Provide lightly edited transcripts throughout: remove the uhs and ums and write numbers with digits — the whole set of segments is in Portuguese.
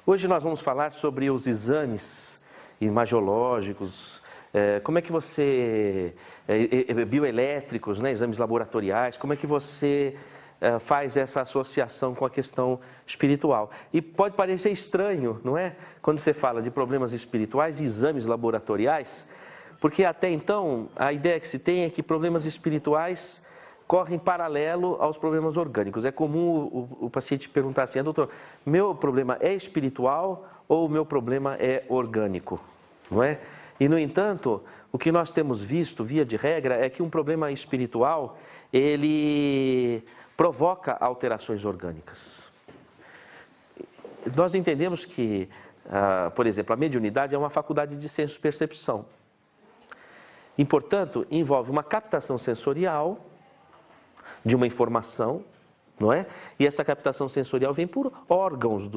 Hoje nós vamos falar sobre os exames imagiológicos, como é que você, bioelétricos, né, exames laboratoriais, como é que você faz essa associação com a questão espiritual. E pode parecer estranho, não é? Quando você fala de problemas espirituais e exames laboratoriais, porque até então a ideia que se tem é que problemas espirituais correm paralelo aos problemas orgânicos. É comum o paciente perguntar assim: doutor, meu problema é espiritual ou o meu problema é orgânico? Não é? E, no entanto, o que nós temos visto, via de regra, é que um problema espiritual, ele provoca alterações orgânicas. Nós entendemos que, por exemplo, a mediunidade é uma faculdade de senso-percepção. E, portanto, envolve uma captação sensorial de uma informação, não é? E essa captação sensorial vem por órgãos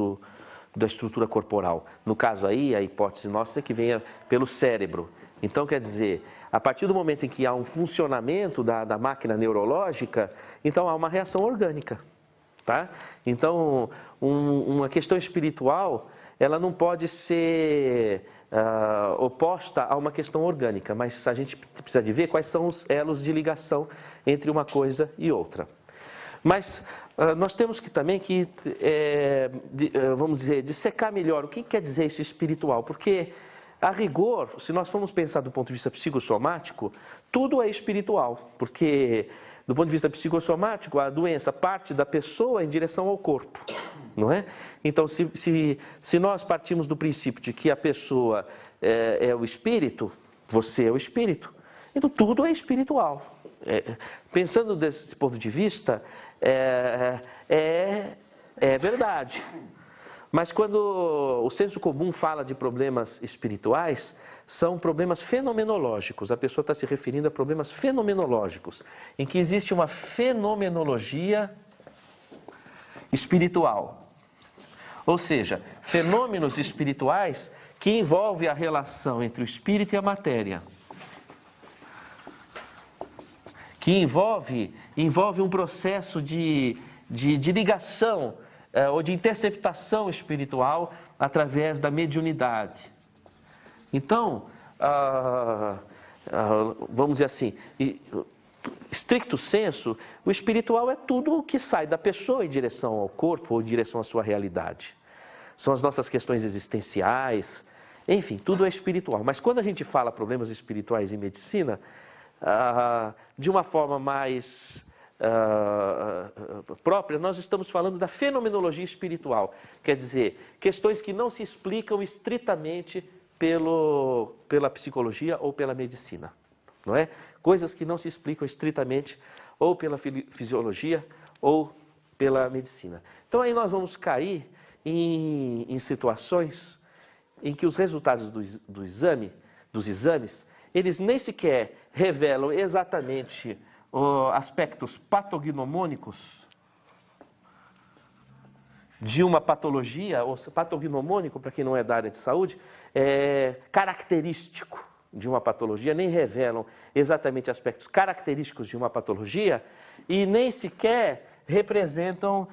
da estrutura corporal. No caso aí, a hipótese nossa é que venha pelo cérebro. Então, quer dizer, a partir do momento em que há um funcionamento da máquina neurológica, então há uma reação orgânica, tá? Então, uma questão espiritual, ela não pode ser oposta a uma questão orgânica, mas a gente precisa de ver quais são os elos de ligação entre uma coisa e outra. Mas nós temos que também vamos dizer, dissecar melhor o que quer dizer isso espiritual, porque, a rigor, se nós formos pensar do ponto de vista psicossomático, tudo é espiritual, porque, do ponto de vista psicossomático, a doença parte da pessoa em direção ao corpo, não é? Então, se nós partimos do princípio de que a pessoa é o espírito, você é o espírito, então tudo é espiritual. Pensando desse ponto de vista, é verdade. Mas quando o senso comum fala de problemas espirituais, são problemas fenomenológicos. A pessoa está se referindo a problemas fenomenológicos, em que existe uma fenomenologia espiritual. Ou seja, fenômenos espirituais que envolvem a relação entre o espírito e a matéria. Que envolve um processo de ligação ou de interceptação espiritual através da mediunidade. Então, vamos dizer assim, stricto sensu, o espiritual é tudo o que sai da pessoa em direção ao corpo ou em direção à sua realidade. São as nossas questões existenciais, enfim, tudo é espiritual. Mas quando a gente fala problemas espirituais em medicina, de uma forma mais própria, nós estamos falando da fenomenologia espiritual. Quer dizer, questões que não se explicam estritamente pela psicologia ou pela medicina, não é? Coisas que não se explicam estritamente ou pela fisiologia ou pela medicina. Então aí nós vamos cair em situações em que os resultados dos exames, eles nem sequer revelam exatamente aspectos patognomônicos de uma patologia, ou patognomônico, para quem não é da área de saúde, característico de uma patologia, nem revelam exatamente aspectos característicos de uma patologia e nem sequer representam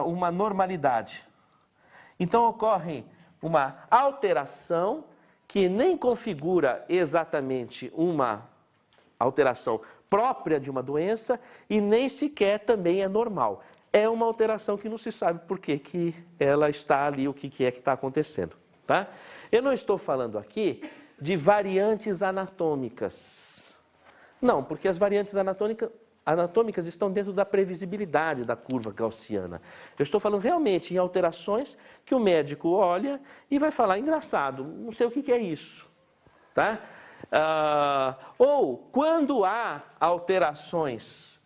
uma normalidade. Então ocorre uma alteração que nem configura exatamente uma alteração própria de uma doença e nem sequer também é normal. É uma alteração que não se sabe por que ela está ali, o que é que está acontecendo. Tá? Eu não estou falando aqui de variantes anatômicas. Não, porque as variantes anatômicas estão dentro da previsibilidade da curva gaussiana. Eu estou falando realmente em alterações que o médico olha e vai falar: engraçado, não sei o que é isso. Tá? Ou quando há alterações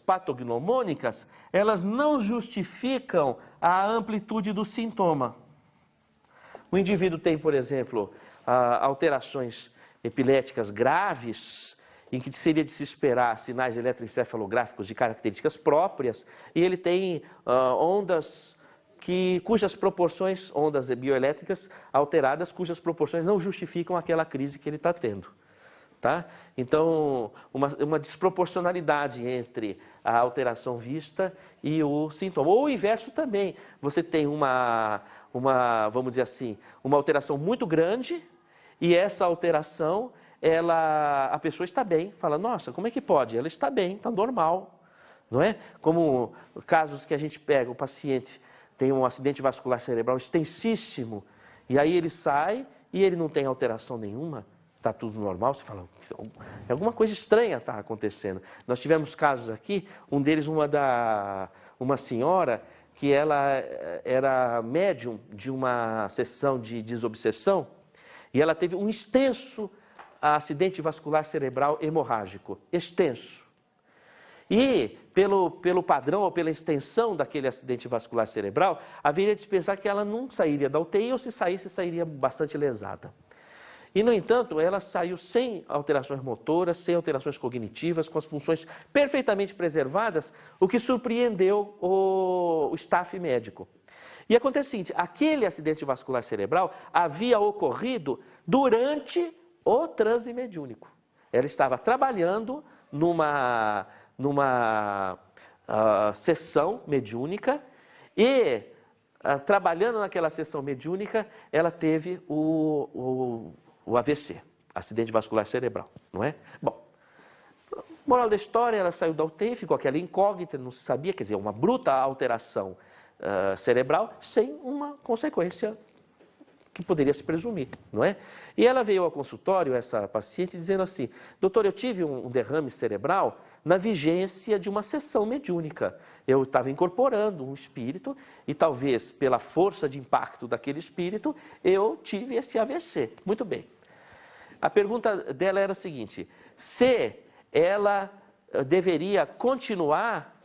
patognomônicas, elas não justificam a amplitude do sintoma. O indivíduo tem, por exemplo, alterações epiléticas graves, em que seria de se esperar sinais eletroencefalográficos de características próprias, e ele tem ondas cujas proporções, ondas bioelétricas alteradas, cujas proporções não justificam aquela crise que ele está tendo. Tá? Então, uma desproporcionalidade entre a alteração vista e o sintoma. Ou o inverso também. Você tem vamos dizer assim, uma alteração muito grande e essa alteração, a pessoa está bem. Fala, nossa, como é que pode? Ela está bem, está normal. Não é? Como casos que a gente pega, o paciente tem um acidente vascular cerebral extensíssimo e aí ele sai e ele não tem alteração nenhuma. Está tudo normal, você fala, alguma coisa estranha está acontecendo. Nós tivemos casos aqui, um deles uma senhora que ela era médium de uma sessão de desobsessão e ela teve um extenso acidente vascular cerebral hemorrágico, extenso. E pelo padrão ou pela extensão daquele acidente vascular cerebral, haveria de pensar que ela não sairia da UTI ou se saísse, sairia bastante lesada. E, no entanto, ela saiu sem alterações motoras, sem alterações cognitivas, com as funções perfeitamente preservadas, o que surpreendeu o staff médico. E acontece o seguinte, aquele acidente vascular cerebral havia ocorrido durante o transe mediúnico. Ela estava trabalhando numa sessão mediúnica e, trabalhando naquela sessão mediúnica, ela teve o AVC, acidente vascular cerebral, não é? Bom, moral da história, ela saiu da UTI, ficou aquela incógnita, não se sabia, quer dizer, uma bruta alteração cerebral sem uma consequência que poderia se presumir, não é? E ela veio ao consultório, essa paciente, dizendo assim, doutor, eu tive um derrame cerebral na vigência de uma sessão mediúnica. Eu estava incorporando um espírito e talvez pela força de impacto daquele espírito, eu tive esse AVC. Muito bem. A pergunta dela era a seguinte, se ela deveria continuar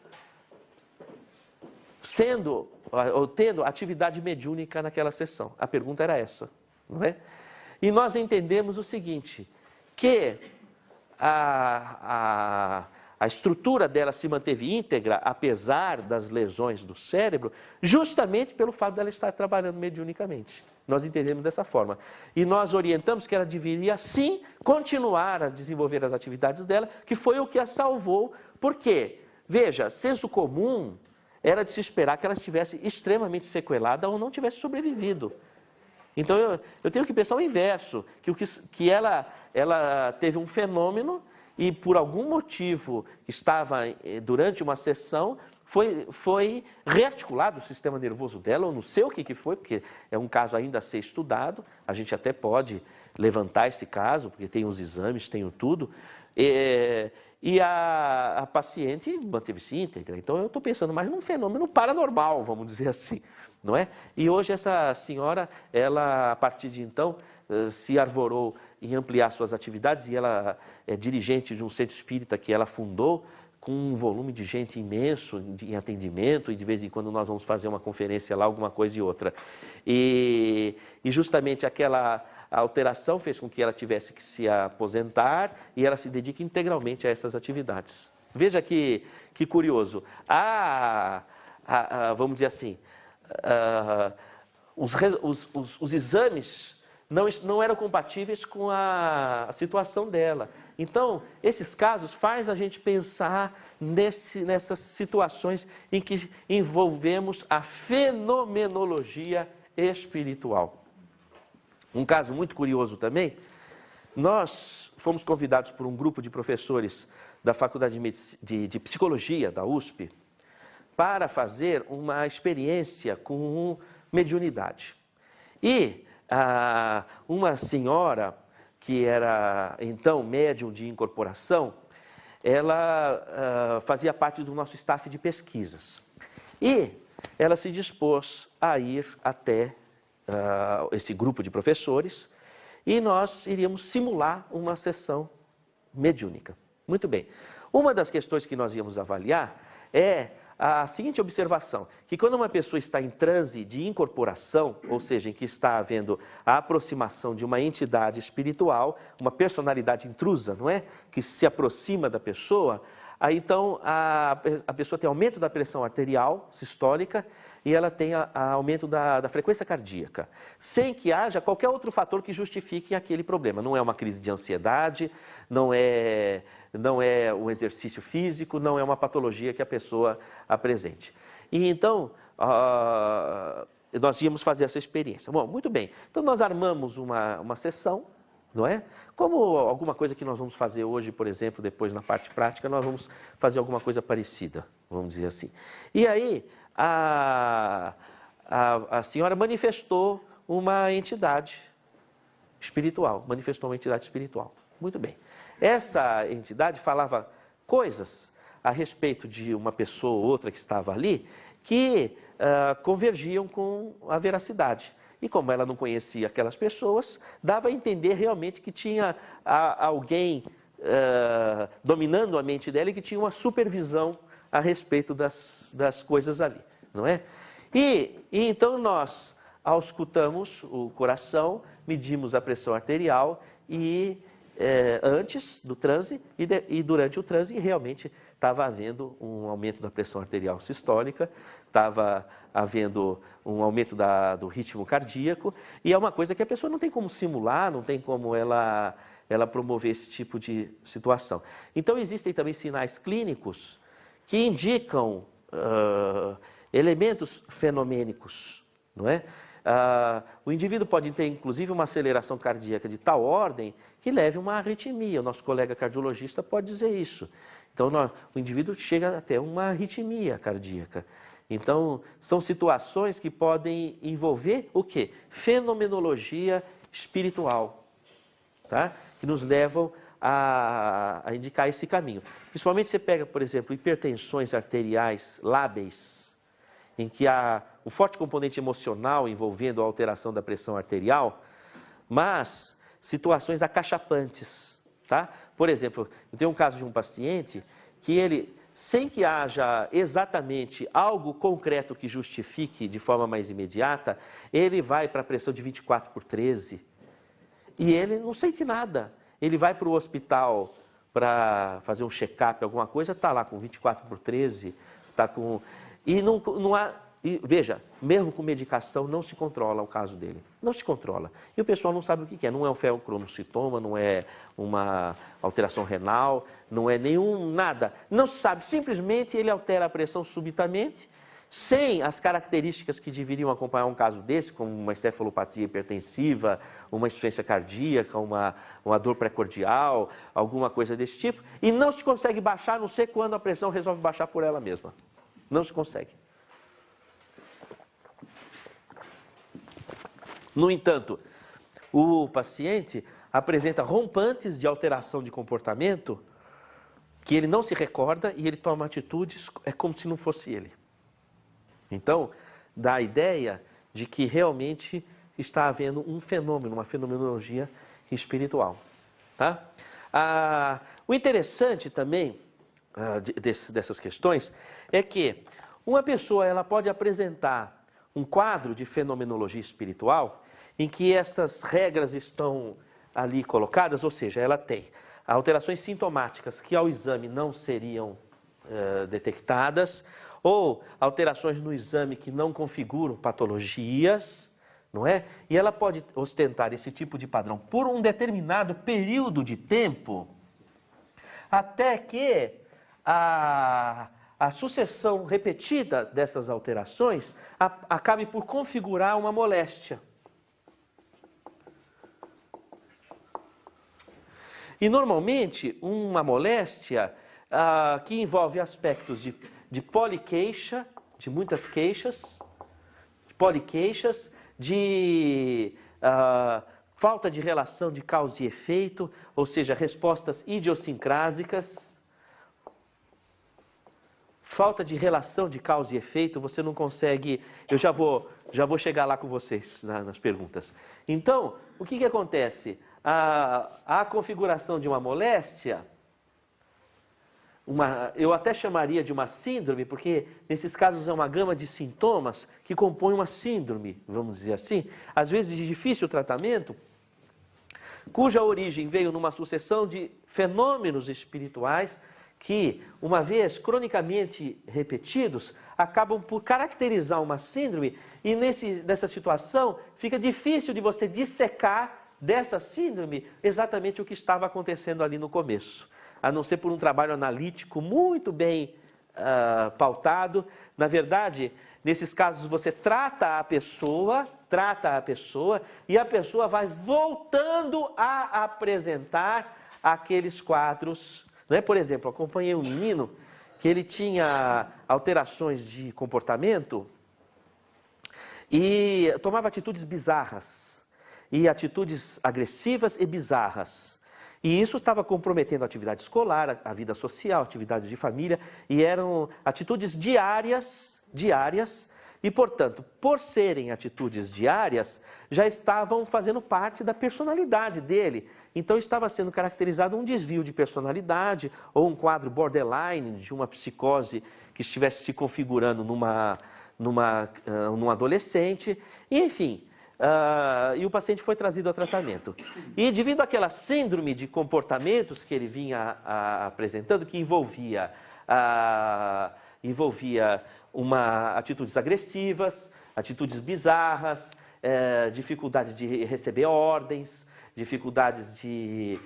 tendo atividade mediúnica naquela sessão. A pergunta era essa, não é? E nós entendemos o seguinte, que a estrutura dela se manteve íntegra, apesar das lesões do cérebro, justamente pelo fato dela estar trabalhando mediunicamente. Nós entendemos dessa forma. E nós orientamos que ela deveria, sim, continuar a desenvolver as atividades dela, que foi o que a salvou. Por quê? Veja, senso comum era de se esperar que ela estivesse extremamente sequelada ou não tivesse sobrevivido. Então, eu tenho que pensar o inverso, que ela teve um fenômeno e, por algum motivo que estava durante uma sessão, foi rearticulado o sistema nervoso dela, ou não sei o que foi, porque é um caso ainda a ser estudado, a gente até pode levantar esse caso, porque tem os exames, tem tudo, e a paciente manteve-se íntegra. Então, eu estou pensando mais num fenômeno paranormal, vamos dizer assim, não é? E hoje essa senhora, ela, a partir de então, se arvorou em ampliar suas atividades, e ela é dirigente de um centro espírita que ela fundou, com um volume de gente imenso em atendimento, e de vez em quando nós vamos fazer uma conferência lá, alguma coisa e outra. E justamente aquela alteração fez com que ela tivesse que se aposentar e ela se dedica integralmente a essas atividades. Veja que curioso. Vamos dizer assim, os exames não eram compatíveis com a situação dela. Então, esses casos faz a gente pensar nessas situações em que envolvemos a fenomenologia espiritual. Um caso muito curioso também, nós fomos convidados por um grupo de professores da Faculdade de Psicologia da USP para fazer uma experiência com mediunidade. E uma senhora que era então médium de incorporação, ela fazia parte do nosso staff de pesquisas. E ela se dispôs a ir até esse grupo de professores e nós iríamos simular uma sessão mediúnica. Muito bem. Uma das questões que nós íamos avaliar é a seguinte observação, que quando uma pessoa está em transe de incorporação, ou seja, em que está havendo a aproximação de uma entidade espiritual, uma personalidade intrusa, não é? Que se aproxima da pessoa, Aí então a pessoa tem aumento da pressão arterial sistólica e ela tem aumento da frequência cardíaca, sem que haja qualquer outro fator que justifique aquele problema. Não é uma crise de ansiedade, não é um exercício físico, não é uma patologia que a pessoa apresente. E então, nós íamos fazer essa experiência. Bom, muito bem. Então nós armamos uma sessão, não é? Como alguma coisa que nós vamos fazer hoje, por exemplo, depois na parte prática, nós vamos fazer alguma coisa parecida, vamos dizer assim. E aí, a senhora manifestou uma entidade espiritual, Muito bem. Essa entidade falava coisas a respeito de uma pessoa ou outra que estava ali, que convergiam com a veracidade. E como ela não conhecia aquelas pessoas, dava a entender realmente que tinha alguém dominando a mente dela e que tinha uma supervisão a respeito das coisas ali, não é? E então nós auscultamos o coração, medimos a pressão arterial e antes do transe e durante o transe realmente estava havendo um aumento da pressão arterial sistólica, estava havendo um aumento do ritmo cardíaco, e é uma coisa que a pessoa não tem como simular, não tem como ela promover esse tipo de situação. Então existem também sinais clínicos que indicam elementos fenomênicos, não é? O indivíduo pode ter, inclusive, uma aceleração cardíaca de tal ordem que leve a uma arritmia. O nosso colega cardiologista pode dizer isso. Então, o indivíduo chega até uma arritmia cardíaca. Então, são situações que podem envolver o quê? Fenomenologia espiritual, tá? Que nos levam a indicar esse caminho. Principalmente você pega, por exemplo, hipertensões arteriais lábeis, em que há um forte componente emocional envolvendo a alteração da pressão arterial, mas situações acachapantes, tá? Por exemplo, eu tenho um caso de um paciente que ele, sem que haja exatamente algo concreto que justifique de forma mais imediata, ele vai para a pressão de 24/13 e ele não sente nada. Ele vai para o hospital para fazer um check-up, alguma coisa, está lá com 24/13, está com... E não há... E, veja, mesmo com medicação não se controla o caso dele, não se controla. E o pessoal não sabe o que é, não é um feocromossintoma, não é uma alteração renal, não é nada. Não se sabe, simplesmente ele altera a pressão subitamente, sem as características que deveriam acompanhar um caso desse, como uma encefalopatia hipertensiva, uma insuficiência cardíaca, uma dor precordial, alguma coisa desse tipo, e não se consegue baixar, a não ser quando a pressão resolve baixar por ela mesma. Não se consegue. No entanto, o paciente apresenta rompantes de alteração de comportamento que ele não se recorda e ele toma atitudes, é como se não fosse ele. Então, dá a ideia de que realmente está havendo um fenômeno, uma fenomenologia espiritual. Tá? O interessante também dessas questões é que uma pessoa ela pode apresentar um quadro de fenomenologia espiritual em que essas regras estão ali colocadas, ou seja, ela tem alterações sintomáticas que ao exame não seriam detectadas, ou alterações no exame que não configuram patologias, não é? E ela pode ostentar esse tipo de padrão por um determinado período de tempo, até que a sucessão repetida dessas alterações acabe por configurar uma moléstia. E normalmente uma moléstia que envolve aspectos de poliqueixa, de muitas queixas, poliqueixas, de falta de relação de causa e efeito, ou seja, respostas idiosincrásicas, falta de relação de causa e efeito, você não consegue... Eu já vou chegar lá com vocês nas perguntas. Então, o que acontece? A configuração de uma moléstia, eu até chamaria de uma síndrome, porque nesses casos é uma gama de sintomas que compõem uma síndrome, vamos dizer assim, às vezes de difícil tratamento, cuja origem veio numa sucessão de fenômenos espirituais que, uma vez cronicamente repetidos, acabam por caracterizar uma síndrome e nessa situação fica difícil de você dissecar dessa síndrome exatamente o que estava acontecendo ali no começo. A não ser por um trabalho analítico muito bem pautado. Na verdade, nesses casos você trata a pessoa e a pessoa vai voltando a apresentar aqueles quadros. Né? Por exemplo, acompanhei um menino que ele tinha alterações de comportamento e tomava atitudes bizarras, e atitudes agressivas e bizarras. E isso estava comprometendo a atividade escolar, a vida social, atividades de família, e eram atitudes diárias, e, portanto, por serem atitudes diárias, já estavam fazendo parte da personalidade dele. Então, estava sendo caracterizado um desvio de personalidade ou um quadro borderline de uma psicose que estivesse se configurando num adolescente, e, enfim. E o paciente foi trazido ao tratamento. E devido àquela síndrome de comportamentos que ele vinha apresentando, que envolvia atitudes agressivas, atitudes bizarras, dificuldade de receber ordens, dificuldades de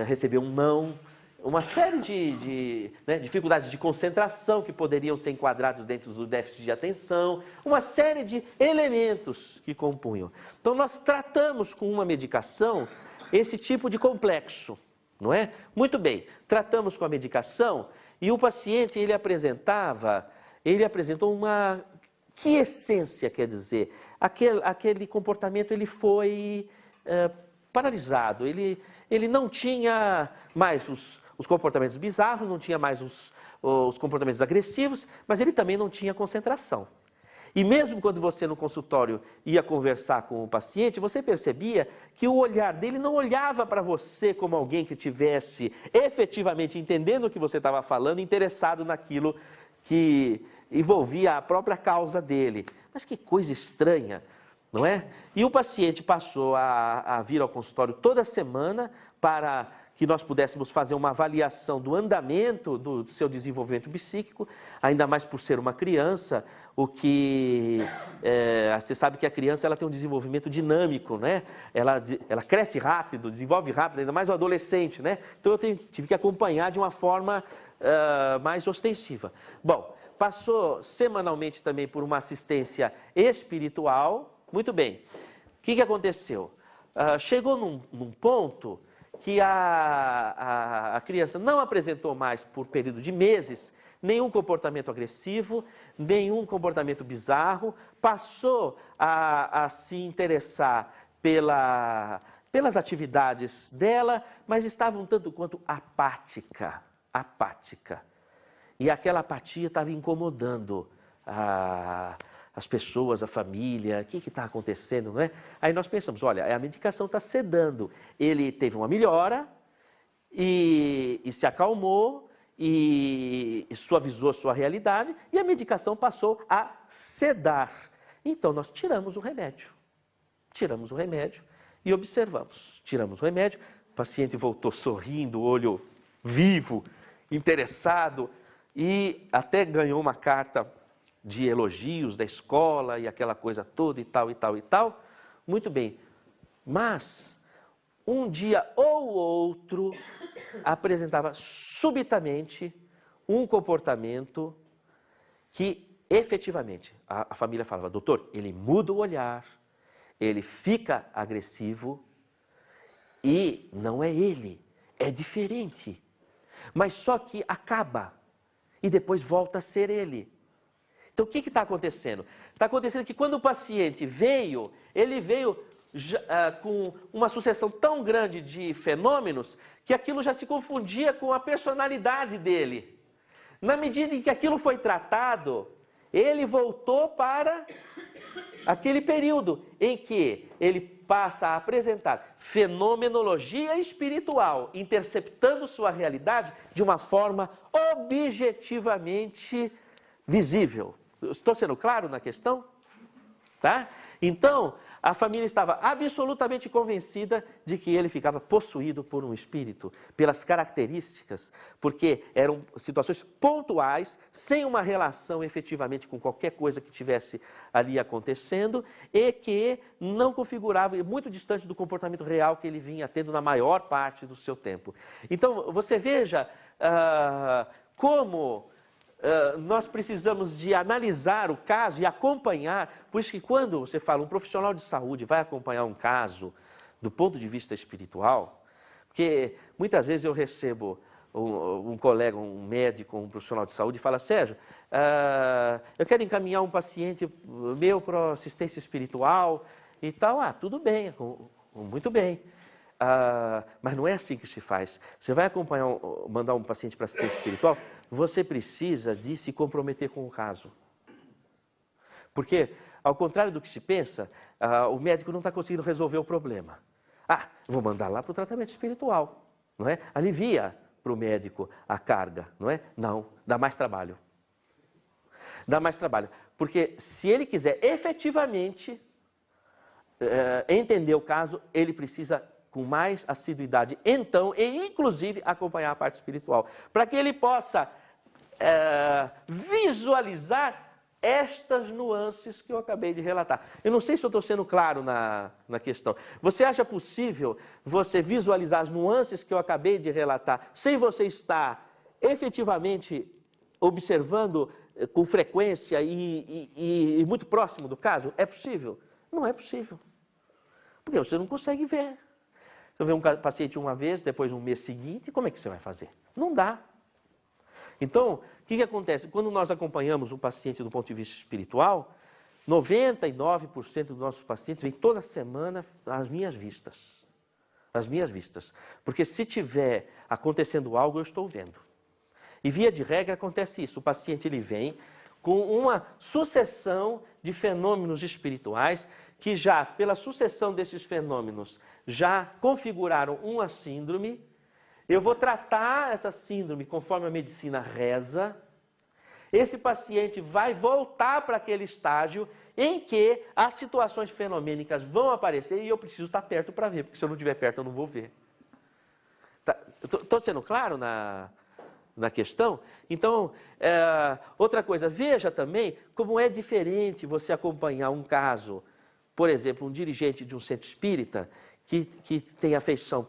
receber um não, uma série de dificuldades de concentração que poderiam ser enquadrados dentro do déficit de atenção, uma série de elementos que compunham. Então, nós tratamos com uma medicação esse tipo de complexo, não é? Muito bem, tratamos com a medicação e o paciente, ele apresentou uma... Que essência quer dizer? Aquele comportamento, ele foi paralisado, ele não tinha mais os comportamentos bizarros, não tinha mais os comportamentos agressivos, mas ele também não tinha concentração. E mesmo quando você no consultório ia conversar com o paciente, você percebia que o olhar dele não olhava para você como alguém que estivesse efetivamente entendendo o que você estava falando, interessado naquilo que envolvia a própria causa dele. Mas que coisa estranha, não é? E o paciente passou a vir ao consultório toda semana para que nós pudéssemos fazer uma avaliação do andamento do seu desenvolvimento psíquico, ainda mais por ser uma criança, o que... você sabe que a criança ela tem um desenvolvimento dinâmico, né? Ela cresce rápido, desenvolve rápido, ainda mais o adolescente, né? Então eu tive que acompanhar de uma forma mais ostensiva. Bom, passou semanalmente também por uma assistência espiritual. Muito bem. O que aconteceu? Chegou num ponto que a criança não apresentou mais, por período de meses, nenhum comportamento agressivo, nenhum comportamento bizarro, passou a se interessar pelas atividades dela, mas estava um tanto quanto apática. E aquela apatia estava incomodando as pessoas, a família. O que está acontecendo, não é? Aí nós pensamos, olha, a medicação está sedando. Ele teve uma melhora e se acalmou e suavizou a sua realidade e a medicação passou a sedar. Então nós tiramos o remédio e observamos. Tiramos o remédio, o paciente voltou sorrindo, olho vivo, interessado, e até ganhou uma carta de elogios da escola e aquela coisa toda e tal. Muito bem, mas um dia ou outro apresentava subitamente um comportamento que efetivamente a família falava, doutor, ele muda o olhar, ele fica agressivo e não é ele, é diferente. Mas só que acaba e depois volta a ser ele. Então, o que está acontecendo? Está acontecendo que quando o paciente veio, ele veio com uma sucessão tão grande de fenômenos que aquilo já se confundia com a personalidade dele. Na medida em que aquilo foi tratado, ele voltou para aquele período em que ele passa a apresentar fenomenologia espiritual, interceptando sua realidade de uma forma objetivamente visível. Estou sendo claro na questão? Tá? Então, A família estava absolutamente convencida de que ele ficava possuído por um espírito, pelas características, porque eram situações pontuais, sem uma relação efetivamente com qualquer coisa que tivesse ali acontecendo, e que não configurava, muito distante do comportamento real que ele vinha tendo na maior parte do seu tempo. Então, você veja como nós precisamos de analisar o caso e acompanhar. Por isso que quando você fala, um profissional de saúde vai acompanhar um caso do ponto de vista espiritual, porque muitas vezes eu recebo um colega, um médico, um profissional de saúde e fala: Sérgio, eu quero encaminhar um paciente meu para assistência espiritual e tal. Tudo bem, muito bem. Mas não é assim que se faz. Você vai acompanhar, mandar um paciente para assistência espiritual, você precisa de se comprometer com o caso. Porque, ao contrário do que se pensa, o médico não está conseguindo resolver o problema. Vou mandar lá para o tratamento espiritual, não é? Alivia para o médico a carga, não é? Não, dá mais trabalho. Dá mais trabalho. Porque se ele quiser efetivamente entender o caso, ele precisa com mais assiduidade, então, e inclusive acompanhar a parte espiritual, para que ele possa visualizar estas nuances que eu acabei de relatar. Eu não sei se eu estou sendo claro na questão. Você acha possível você visualizar as nuances que eu acabei de relatar, sem você estar efetivamente observando com frequência e muito próximo do caso? É possível? Não é possível. Porque você não consegue ver. Você vê um paciente uma vez, depois um mês seguinte, como é que você vai fazer? Não dá. Então, o que acontece? Quando nós acompanhamos o paciente do ponto de vista espiritual, 99% dos nossos pacientes vêm toda semana às minhas vistas. Às minhas vistas. Porque se tiver acontecendo algo, eu estou vendo. E via de regra acontece isso. O paciente ele vem com uma sucessão de fenômenos espirituais que já, pela sucessão desses fenômenos, já configuraram uma síndrome. Eu vou tratar essa síndrome conforme a medicina reza. Esse paciente vai voltar para aquele estágio em que as situações fenomênicas vão aparecer e eu preciso estar perto para ver, porque se eu não estiver perto eu não vou ver. Estou sendo claro na questão? Então, outra coisa, veja também como é diferente você acompanhar um caso, por exemplo, um dirigente de um centro espírita que tem afeição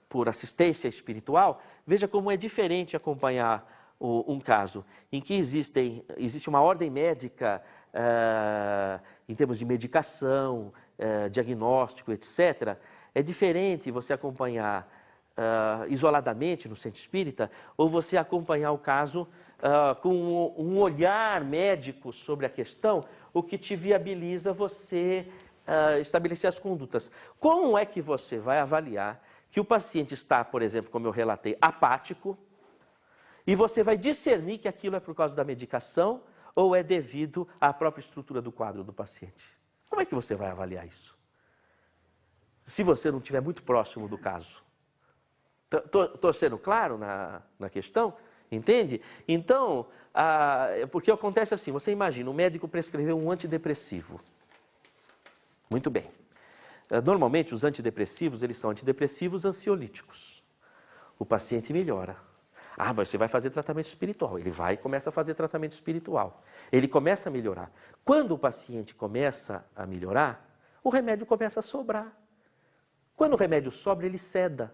por assistência espiritual. Veja como é diferente acompanhar um caso em que existe uma ordem médica em termos de medicação, diagnóstico, etc. É diferente você acompanhar isoladamente no centro espírita ou você acompanhar o caso com um olhar médico sobre a questão, o que te viabiliza você estabelecer as condutas. Como é que você vai avaliar que o paciente está, por exemplo, como eu relatei, apático, e você vai discernir que aquilo é por causa da medicação ou é devido à própria estrutura do quadro do paciente? Como é que você vai avaliar isso? Se você não estiver muito próximo do caso. Estou sendo claro na questão? Entende? Então, porque acontece assim, você imagina, o médico prescreveu um antidepressivo. Muito bem. Normalmente, os antidepressivos, eles são antidepressivos ansiolíticos. O paciente melhora. Mas você vai fazer tratamento espiritual. Ele vai e começa a fazer tratamento espiritual. Ele começa a melhorar. Quando o paciente começa a melhorar, o remédio começa a sobrar. Quando o remédio sobra, ele ceda.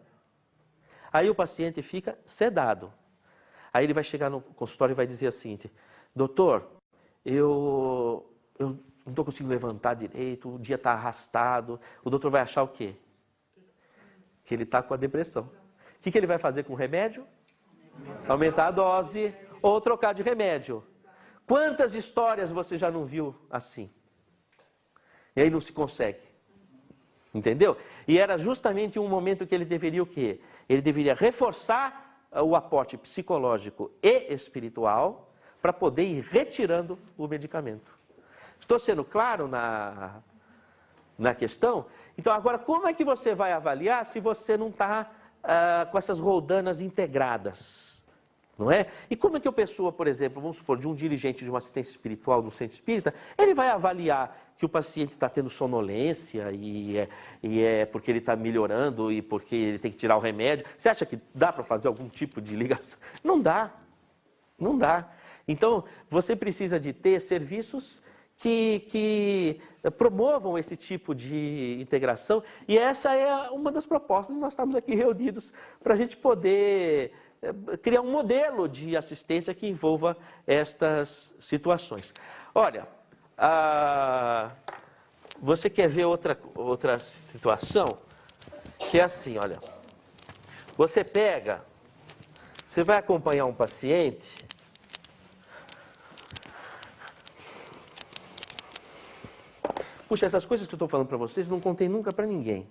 Aí o paciente fica sedado. Aí ele vai chegar no consultório e vai dizer assim: doutor, eu não estou conseguindo levantar direito, o dia está arrastado. O doutor vai achar o quê? Que ele está com a depressão. O que ele vai fazer com o remédio? Aumentar a dose ou trocar de remédio. Quantas histórias você já não viu assim? E aí não se consegue. Entendeu? E era justamente um momento que ele deveria o quê? Ele deveria reforçar o aporte psicológico e espiritual para poder ir retirando o medicamento. Estou sendo claro na questão? Então, agora, como é que você vai avaliar se você não está com essas roldanas integradas? não é? E como é que a pessoa, por exemplo, vamos supor, de um dirigente de uma assistência espiritual do centro espírita, ele vai avaliar que o paciente está tendo sonolência e é porque ele está melhorando e porque ele tem que tirar o remédio? Você acha que dá para fazer algum tipo de ligação? Não dá, não dá. Então, você precisa de ter serviços que promovam esse tipo de integração, e essa é uma das propostas que nós estamos aqui reunidos para a gente poder criar um modelo de assistência que envolva estas situações. Olha, você quer ver outra situação? Que é assim, olha, você vai acompanhar um paciente. Puxa, essas coisas que eu estou falando para vocês, não contei nunca para ninguém.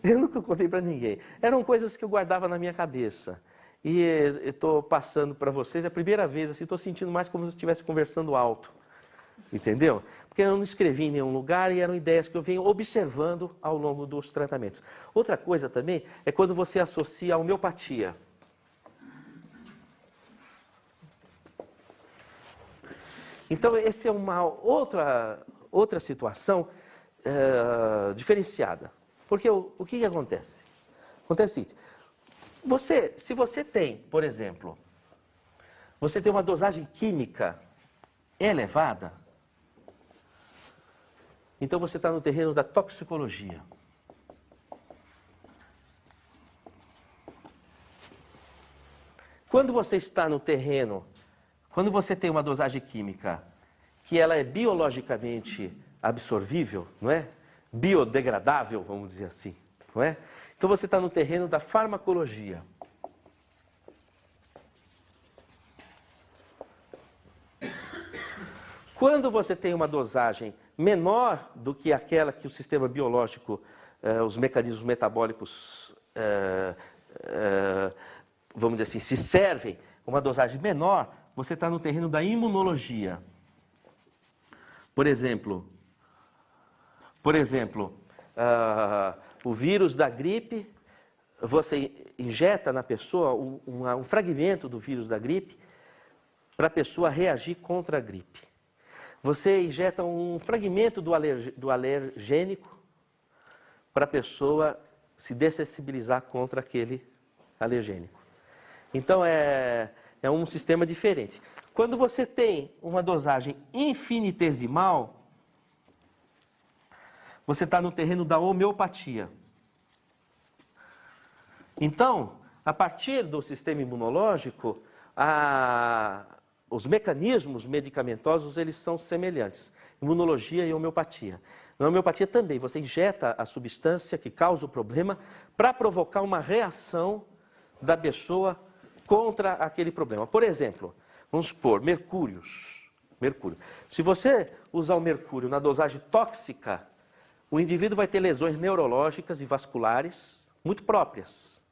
Eu nunca contei para ninguém. Eram coisas que eu guardava na minha cabeça. E eu estou passando para vocês, é a primeira vez, assim, estou sentindo mais como se eu estivesse conversando alto. Entendeu? Porque eu não escrevi em nenhum lugar e eram ideias que eu venho observando ao longo dos tratamentos. Outra coisa também é quando você associa a homeopatia. Então, essa é uma outra situação diferenciada. Porque o que acontece? Acontece o seguinte, se você tem, por exemplo, você tem uma dosagem química elevada, então você está no terreno da toxicologia. Quando você está no terreno, quando você tem uma dosagem química que ela é biologicamente absorvível, não é? Biodegradável, vamos dizer assim, não é? Então você está no terreno da farmacologia. Quando você tem uma dosagem menor do que aquela que o sistema biológico, os mecanismos metabólicos, vamos dizer assim, se servem, uma dosagem menor, você está no terreno da imunologia. Por exemplo, o vírus da gripe, você injeta na pessoa um fragmento do vírus da gripe para a pessoa reagir contra a gripe. Você injeta um fragmento do alergênico para a pessoa se dessensibilizar contra aquele alergênico. Então, é um sistema diferente. Quando você tem uma dosagem infinitesimal, você está no terreno da homeopatia. Então, a partir do sistema imunológico, os mecanismos medicamentosos, eles são semelhantes. Imunologia e homeopatia. Na homeopatia também, você injeta a substância que causa o problema para provocar uma reação da pessoa contra aquele problema. Por exemplo, vamos supor, mercúrio. Se você usar o mercúrio na dosagem tóxica, o indivíduo vai ter lesões neurológicas e vasculares muito próprias.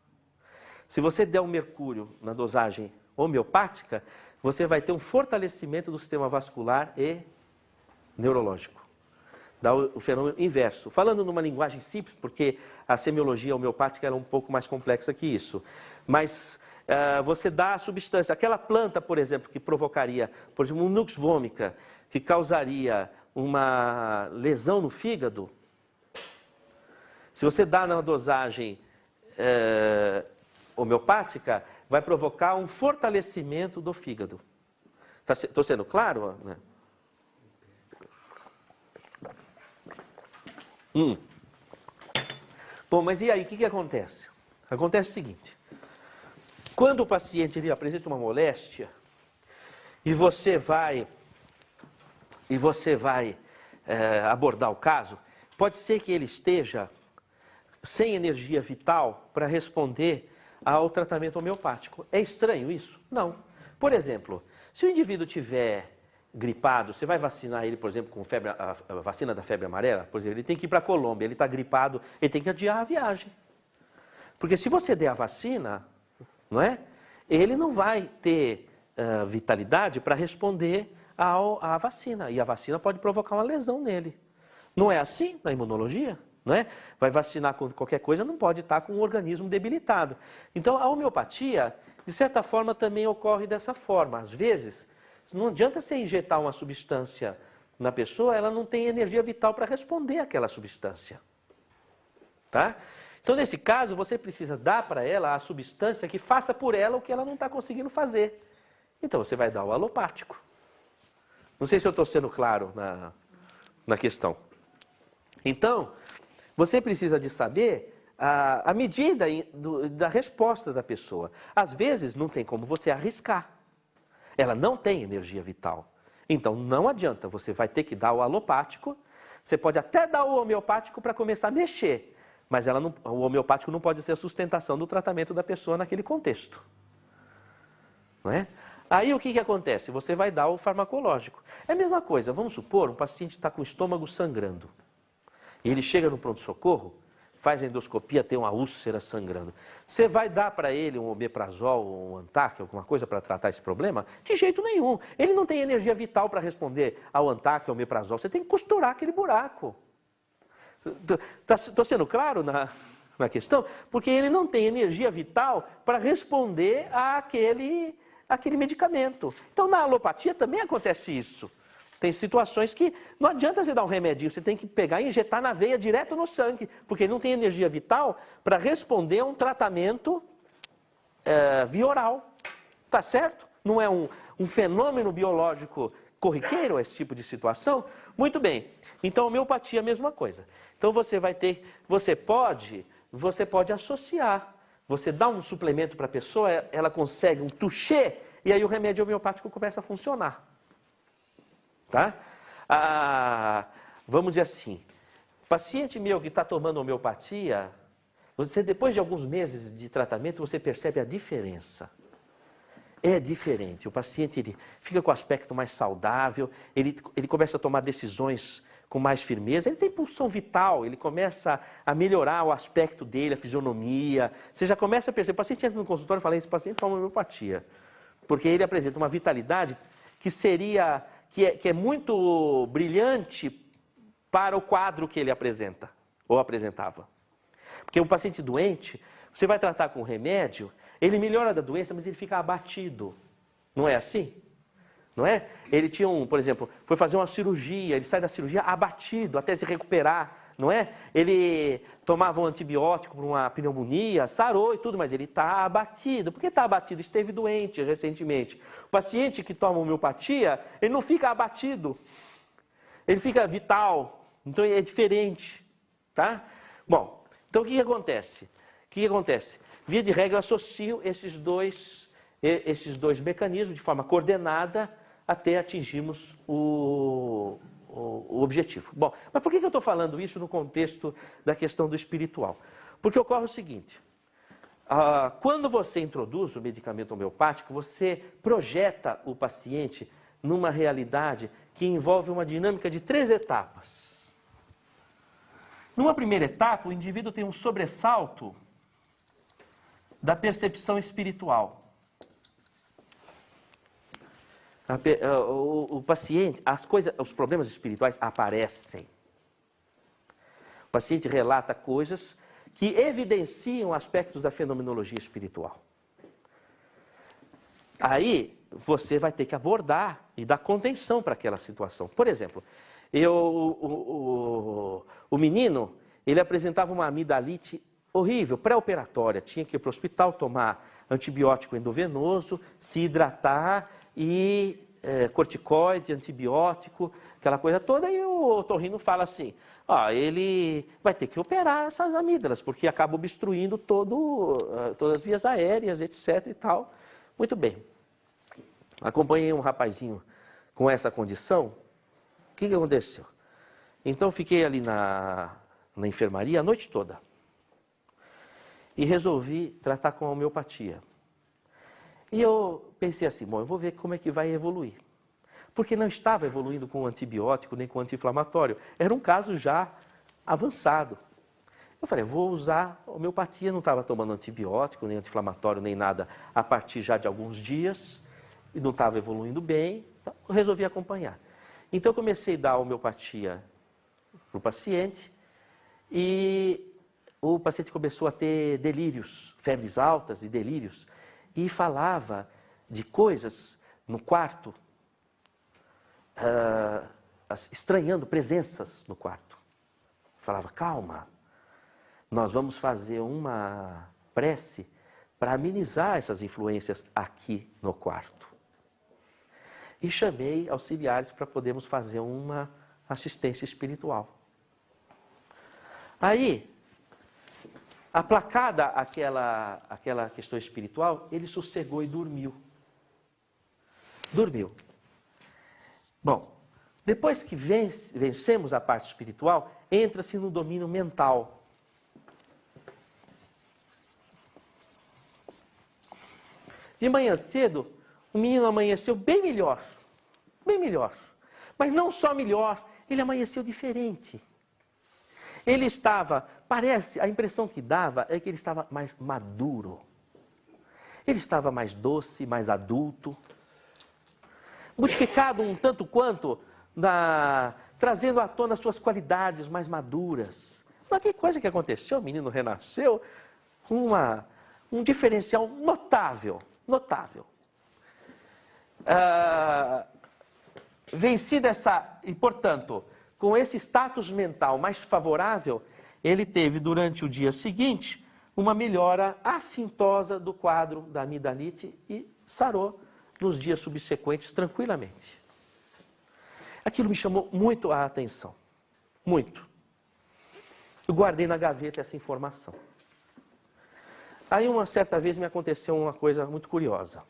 Se você der o mercúrio na dosagem homeopática, você vai ter um fortalecimento do sistema vascular e neurológico. Dá o fenômeno inverso. Falando numa linguagem simples, porque a semiologia homeopática é um pouco mais complexa que isso. Mas você dá a substância. Aquela planta, por exemplo, que provocaria, por exemplo, um nux vomica, que causaria uma lesão no fígado, se você dá na dosagem homeopática, vai provocar um fortalecimento do fígado. Estou sendo claro? Né? Bom, mas e aí, o que acontece? Acontece o seguinte, quando o paciente ele apresenta uma moléstia, e você vai abordar o caso, pode ser que ele esteja sem energia vital para responder ao tratamento homeopático. É estranho isso? Não. Por exemplo, se o indivíduo tiver gripado, você vai vacinar ele, por exemplo, com a vacina da febre amarela, por exemplo, ele tem que ir para a Colômbia, ele está gripado, ele tem que adiar a viagem. Porque se você der a vacina, não é? Ele não vai ter vitalidade para responder à vacina. E a vacina pode provocar uma lesão nele. Não é assim na imunologia? não é? Vai vacinar com qualquer coisa, não pode estar com o organismo debilitado. Então, a homeopatia, de certa forma, também ocorre dessa forma. Às vezes, não adianta você injetar uma substância na pessoa, ela não tem energia vital para responder àquela substância. Tá? Então, nesse caso, você precisa dar para ela a substância que faça por ela o que ela não está conseguindo fazer. Então, você vai dar o alopático. Não sei se eu estou sendo claro na questão. Então, você precisa de saber a medida da resposta da pessoa. Às vezes, não tem como você arriscar. Ela não tem energia vital. Então, não adianta, você vai ter que dar o alopático. Você pode até dar o homeopático para começar a mexer. Mas o homeopático não pode ser a sustentação do tratamento da pessoa naquele contexto. Não é? Aí o que acontece? Você vai dar o farmacológico. É a mesma coisa, vamos supor, um paciente está com o estômago sangrando. E ele chega no pronto-socorro, faz a endoscopia, tem uma úlcera sangrando. Você vai dar para ele um omeprazol, um Antac, alguma coisa para tratar esse problema? De jeito nenhum. Ele não tem energia vital para responder ao Antac, ao omeprazol. Você tem que costurar aquele buraco. Estou sendo claro na questão? Porque ele não tem energia vital para responder àquele medicamento. Então, na alopatia também acontece isso. Tem situações que não adianta você dar um remedinho, você tem que pegar e injetar na veia direto no sangue, porque ele não tem energia vital para responder a um tratamento via oral. Tá certo? Não é um fenômeno biológico corriqueiro esse tipo de situação? Muito bem. Então, homeopatia é a mesma coisa. Então, você pode associar. Você dá um suplemento para a pessoa, ela consegue um touché, e aí o remédio homeopático começa a funcionar. Tá? Vamos dizer assim, paciente meu que está tomando homeopatia, depois de alguns meses de tratamento, você percebe a diferença. É diferente. O paciente ele fica com o aspecto mais saudável, ele começa a tomar decisões com mais firmeza, ele tem pulsão vital, ele começa a melhorar o aspecto dele, a fisionomia. Você já começa a perceber, o paciente entra no consultório e fala, esse paciente toma homeopatia. Porque ele apresenta uma vitalidade que é muito brilhante para o quadro que ele apresenta, ou apresentava. Porque um paciente doente, você vai tratar com remédio, ele melhora da doença, mas ele fica abatido. Não é assim? Não é? Ele tinha por exemplo, foi fazer uma cirurgia, ele sai da cirurgia abatido até se recuperar, não é? Ele tomava um antibiótico para uma pneumonia, sarou e tudo, mas ele está abatido. Por que está abatido? Esteve doente recentemente. O paciente que toma homeopatia, ele não fica abatido, ele fica vital, então é diferente, tá? Bom, então o que acontece? Via de regra, eu associo esses dois mecanismos de forma coordenada até atingirmos o objetivo. Bom, mas por que eu estou falando isso no contexto da questão do espiritual? Porque ocorre o seguinte, quando você introduz o medicamento homeopático, você projeta o paciente numa realidade que envolve uma dinâmica de 3 etapas. Numa primeira etapa, o indivíduo tem um sobressalto da percepção espiritual. O paciente, os problemas espirituais aparecem. O paciente relata coisas que evidenciam aspectos da fenomenologia espiritual. Aí, você vai ter que abordar e dar contenção para aquela situação. Por exemplo, o menino, ele apresentava uma amidalite horrível, pré-operatória, tinha que ir para o hospital tomar antibiótico endovenoso, se hidratar e corticoide, antibiótico, aquela coisa toda, e o otorrino fala assim, ele vai ter que operar essas amígdalas, porque acaba obstruindo todas as vias aéreas, etc e tal. Muito bem. Acompanhei um rapazinho com essa condição, o que aconteceu? Então fiquei ali na enfermaria a noite toda. E resolvi tratar com a homeopatia. E eu pensei assim, bom, eu vou ver como é que vai evoluir. Porque não estava evoluindo com antibiótico nem com anti-inflamatório. Era um caso já avançado. Eu falei, vou usar homeopatia, não estava tomando antibiótico, nem anti-inflamatório, nem nada a partir já de alguns dias. E não estava evoluindo bem, então eu resolvi acompanhar. Então eu comecei a dar homeopatia para o paciente. E o paciente começou a ter delírios, febres altas e delírios, e falava de coisas no quarto, estranhando presenças no quarto. Falava, calma, nós vamos fazer uma prece para amenizar essas influências aqui no quarto. E chamei auxiliares para podermos fazer uma assistência espiritual. Aí, aplacada aquela questão espiritual, ele sossegou e dormiu. Dormiu. Bom, depois que vencemos a parte espiritual, entra-se no domínio mental. De manhã cedo, o menino amanheceu bem melhor. Bem melhor. Mas não só melhor, ele amanheceu diferente. Ele estava, parece, a impressão que dava é que ele estava mais maduro. Ele estava mais doce, mais adulto. Modificado um tanto quanto, trazendo à tona suas qualidades mais maduras. Mas que coisa que aconteceu, o menino renasceu com um diferencial notável, notável. Vencida e portanto, com esse status mental mais favorável, ele teve durante o dia seguinte uma melhora assintosa do quadro da amidalite e sarou nos dias subsequentes tranquilamente. Aquilo me chamou muito a atenção, muito. Eu guardei na gaveta essa informação. Aí uma certa vez me aconteceu uma coisa muito curiosa.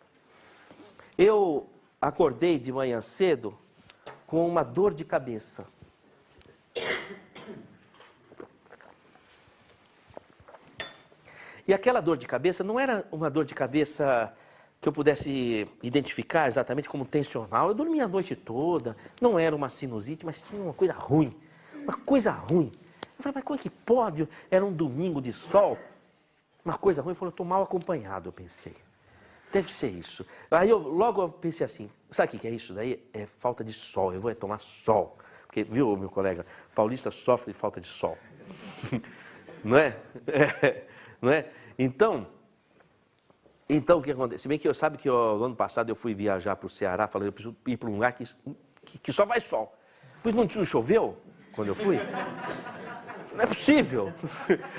Eu acordei de manhã cedo com uma dor de cabeça. E aquela dor de cabeça não era uma dor de cabeça que eu pudesse identificar exatamente como tensional. Eu dormia a noite toda, não era uma sinusite, mas tinha uma coisa ruim. Uma coisa ruim. Eu falei, mas como é que pode? Era um domingo de sol. Uma coisa ruim, eu falei, eu estou mal acompanhado, eu pensei. Deve ser isso. Aí logo pensei assim, sabe o que é isso daí? É falta de sol, eu vou tomar sol. Porque, viu, meu colega, paulista sofre de falta de sol. Não é? Não é? Então, o que acontece? Se bem que sabe que no ano passado eu fui viajar para o Ceará, falei, eu preciso ir para um lugar que só vai sol. Pois não choveu quando eu fui? Não é possível.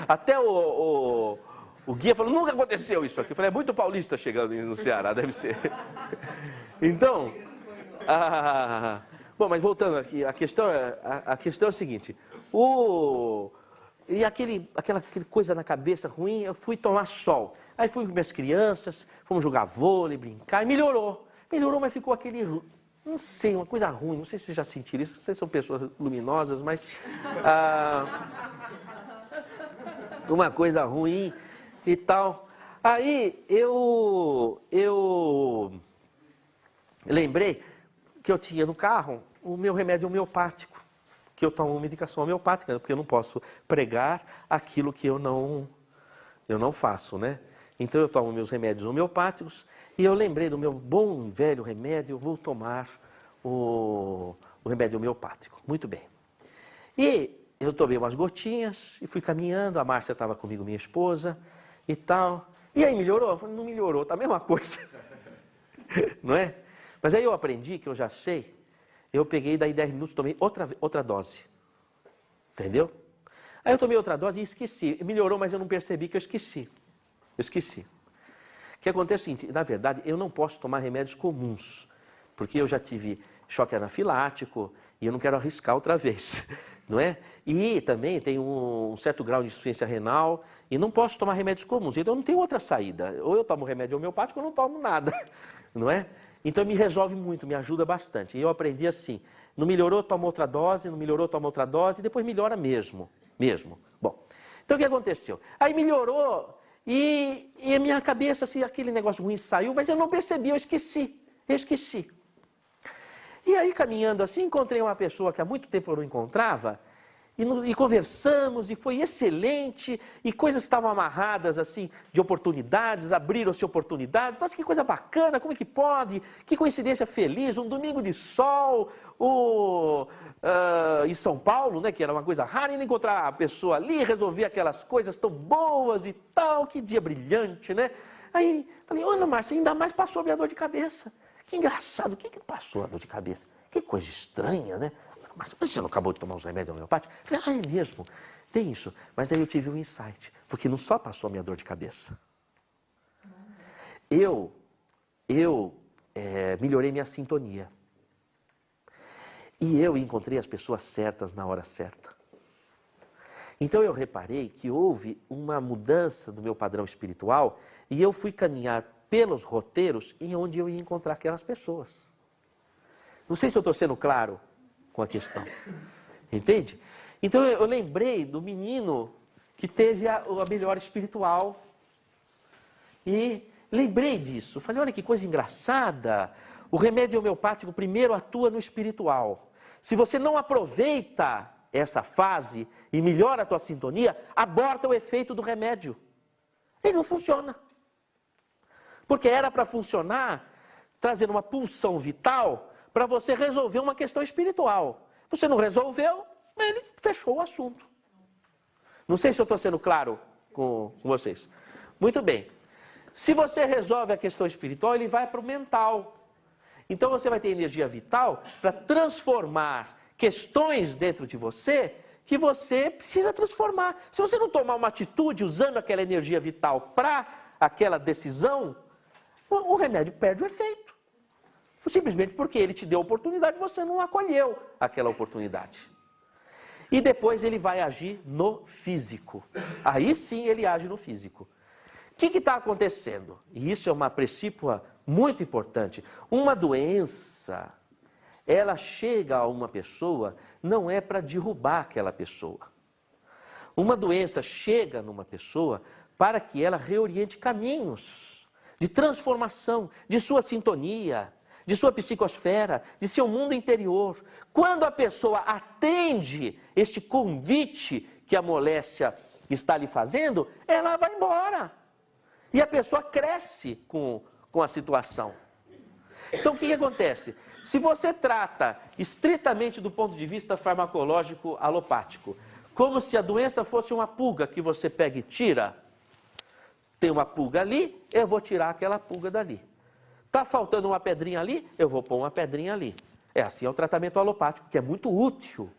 Até o guia falou, nunca aconteceu isso aqui. Eu falei, é muito paulista chegando no Ceará, deve ser. Então, bom, mas voltando aqui, a questão é a seguinte, aquela coisa na cabeça ruim, eu fui tomar sol. Aí fui com minhas crianças, fomos jogar vôlei, brincar, e melhorou. Melhorou, mas ficou aquele, não sei, uma coisa ruim, não sei se vocês já sentiram isso, vocês são pessoas luminosas, mas uma coisa ruim e tal. Aí eu lembrei que eu tinha no carro o meu remédio homeopático, que eu tomo medicação homeopática, porque eu não posso pregar aquilo que eu não faço, né? Então eu tomo meus remédios homeopáticos e eu lembrei do meu bom velho remédio, eu vou tomar o remédio homeopático. Muito bem. E eu tomei umas gotinhas e fui caminhando, a Márcia estava comigo, minha esposa e tal. E aí melhorou? Eu falei, não melhorou, tá a mesma coisa. Não é? Mas aí eu aprendi, que eu já sei, eu peguei, daí 10 minutos, tomei outra dose. Entendeu? Aí eu tomei outra dose e esqueci. Melhorou, mas eu não percebi que eu esqueci. Eu esqueci. O que acontece é o seguinte, na verdade, eu não posso tomar remédios comuns, porque eu já tive choque anafilático e eu não quero arriscar outra vez, não é? E também tem um certo grau de insuficiência renal e não posso tomar remédios comuns, então eu não tenho outra saída. Ou eu tomo remédio homeopático ou eu não tomo nada, não é? Então me resolve muito, me ajuda bastante. E eu aprendi assim, não melhorou, toma outra dose, não melhorou, toma outra dose, e depois melhora mesmo. Bom, então o que aconteceu? Aí melhorou e a minha cabeça, assim, aquele negócio ruim saiu, mas eu não percebi, eu esqueci. E aí caminhando assim, encontrei uma pessoa que há muito tempo eu não encontrava e conversamos, e foi excelente, e coisas estavam amarradas, assim, de oportunidades, abriram-se oportunidades. Nossa, que coisa bacana, como é que pode? Que coincidência feliz, um domingo de sol, em São Paulo, né, que era uma coisa rara, ainda encontrar a pessoa ali, resolver aquelas coisas tão boas e tal, que dia brilhante, né? Aí, falei, Ana Márcia, ainda mais passou a minha dor de cabeça. Que engraçado, o que passou a dor de cabeça? Que coisa estranha, né? Mas você não acabou de tomar os remédios homeopáticos? Eu falei, é mesmo, tem isso. Mas aí eu tive um insight, porque não só passou a minha dor de cabeça. Eu melhorei minha sintonia. E eu encontrei as pessoas certas na hora certa. Então eu reparei que houve uma mudança do meu padrão espiritual e eu fui caminhar pelos roteiros em onde eu ia encontrar aquelas pessoas. Não sei se eu estou sendo claro com a questão. Entende? Então eu lembrei do menino que teve a melhora espiritual. E lembrei disso. Falei, olha que coisa engraçada. O remédio homeopático primeiro atua no espiritual. Se você não aproveita essa fase e melhora a tua sintonia, aborta o efeito do remédio. Ele não funciona. Porque era para funcionar, trazendo uma pulsão vital, para você resolver uma questão espiritual. Você não resolveu, ele fechou o assunto. Não sei se eu estou sendo claro com vocês. Muito bem. Se você resolve a questão espiritual, ele vai para o mental. Então você vai ter energia vital para transformar questões dentro de você que você precisa transformar. Se você não tomar uma atitude usando aquela energia vital para aquela decisão, o remédio perde o efeito. Simplesmente porque ele te deu a oportunidade, você não acolheu aquela oportunidade. E depois ele vai agir no físico. Aí sim ele age no físico. O que está acontecendo? E isso é uma precípua muito importante. Uma doença, ela chega a uma pessoa, não é para derrubar aquela pessoa. Uma doença chega numa pessoa para que ela reoriente caminhos de transformação, de sua sintonia, de sua psicosfera, de seu mundo interior. Quando a pessoa atende este convite que a moléstia está lhe fazendo, ela vai embora. E a pessoa cresce com a situação. Então o que acontece? Se você trata estritamente do ponto de vista farmacológico alopático, como se a doença fosse uma pulga que você pega e tira, tem uma pulga ali, eu vou tirar aquela pulga dali. Está faltando uma pedrinha ali, eu vou pôr uma pedrinha ali. É assim é o tratamento alopático, que é muito útil,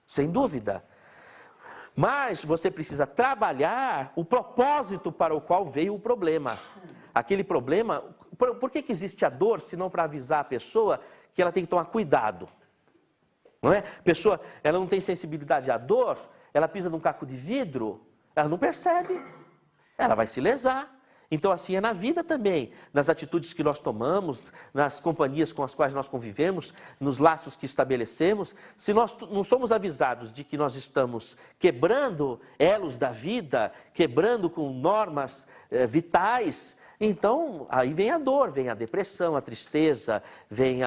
sem dúvida. Mas você precisa trabalhar o propósito para o qual veio o problema. Aquele problema, por que existe a dor, se não para avisar a pessoa que ela tem que tomar cuidado? Não é? A pessoa, ela não tem sensibilidade à dor, ela pisa num caco de vidro, ela não percebe, ela vai se lesar. Então assim é na vida também, nas atitudes que nós tomamos, nas companhias com as quais nós convivemos, nos laços que estabelecemos. Se nós não somos avisados de que nós estamos quebrando elos da vida, quebrando com normas vitais, então aí vem a dor, vem a depressão, a tristeza, vem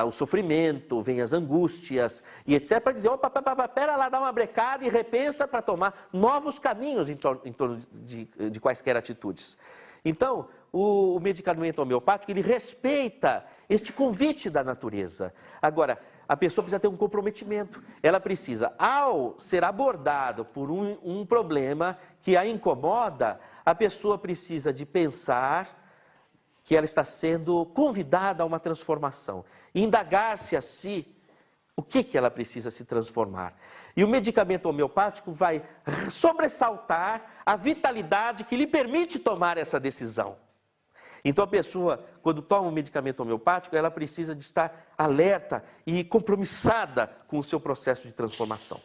o sofrimento, vem as angústias e etc. Para dizer, opa, pera lá, dá uma brecada e repensa para tomar novos caminhos em torno de quaisquer atitudes. Então, o medicamento homeopático, ele respeita este convite da natureza. Agora, a pessoa precisa ter um comprometimento. Ela precisa, ao ser abordado por um problema que a incomoda, a pessoa precisa de pensar que ela está sendo convidada a uma transformação. E indagar-se a si o que ela precisa se transformar. E o medicamento homeopático vai sobressaltar a vitalidade que lhe permite tomar essa decisão. Então a pessoa, quando toma um medicamento homeopático, ela precisa de estar alerta e compromissada com o seu processo de transformação.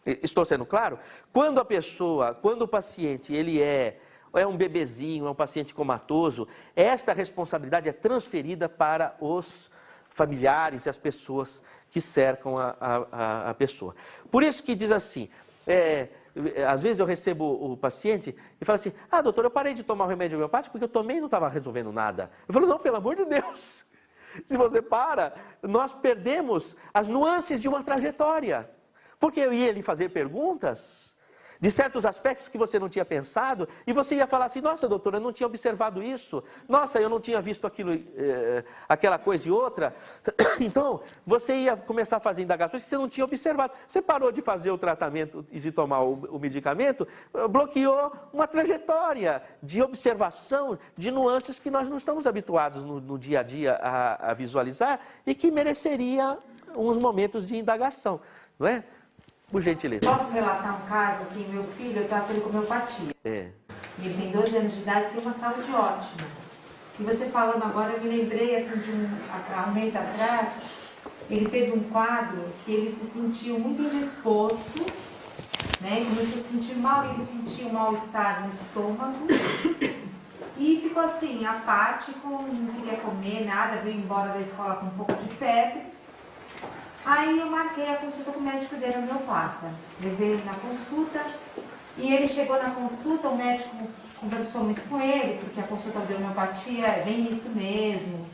Estou sendo claro? Quando o paciente, ele é um bebezinho, é um paciente comatoso, esta responsabilidade é transferida para os familiares e as pessoas que cercam a pessoa. Por isso que diz assim, às vezes eu recebo o paciente e fala assim, doutor, eu parei de tomar o remédio homeopático porque eu tomei e não estava resolvendo nada. Eu falo, não, pelo amor de Deus, se você para, nós perdemos as nuances de uma trajetória. Porque eu ia lhe fazer perguntas de certos aspectos que você não tinha pensado, e você ia falar assim, nossa, doutora, eu não tinha observado isso, nossa, eu não tinha visto aquilo, aquela coisa e outra. Então, você ia começar a fazer indagações que você não tinha observado. Você parou de fazer o tratamento e de tomar o medicamento, bloqueou uma trajetória de observação de nuances que nós não estamos habituados no dia a dia a visualizar e que mereceria uns momentos de indagação, não é? Por gentileza. Posso relatar um caso, assim, meu filho, eu estava com homeopatia. Ele tem 12 anos de idade, tem uma saúde ótima. E você falando agora, eu me lembrei, assim, há um mês atrás, ele teve um quadro que ele se sentiu muito indisposto, né? Começou a se sentir mal, ele sentiu um mal-estar no estômago. E ficou assim, apático, não queria comer nada, veio embora da escola com um pouco de febre. Aí eu marquei a consulta com o médico dele, homeopata. Levei ele na consulta e ele chegou na consulta, o médico conversou muito com ele, porque a consulta de homeopatia é bem isso mesmo.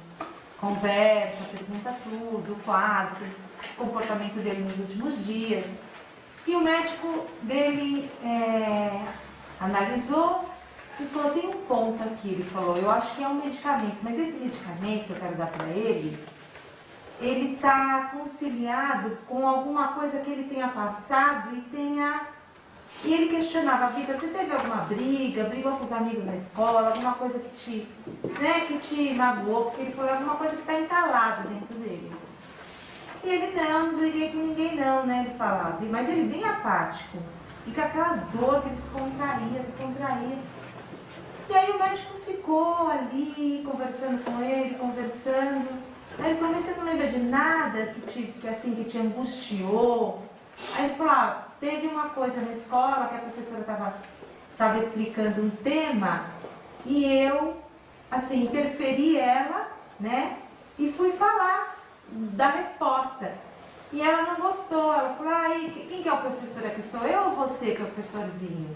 Conversa, pergunta tudo, o quadro, o comportamento dele nos últimos dias. E o médico dele analisou e falou, tem um ponto aqui, ele falou, eu acho que é um medicamento, mas esse medicamento que eu quero dar para ele está conciliado com alguma coisa que ele tenha passado e ele questionava a vida, você teve alguma briga, brigou com os amigos na escola, alguma coisa que te magoou, porque ele falou alguma coisa que está entalada dentro dele. E ele, não briguei com ninguém não, né, ele falava, mas ele bem apático, e com aquela dor que ele se contraía. E aí o médico ficou ali, conversando com ele, Aí ele falou, mas você não lembra de nada que te angustiou? Aí ele falou, teve uma coisa na escola que a professora estava explicando um tema e eu, assim, interferi ela, né? E fui falar da resposta. E ela não gostou, ela falou, quem que é o professor aqui? Sou eu ou você, professorzinho?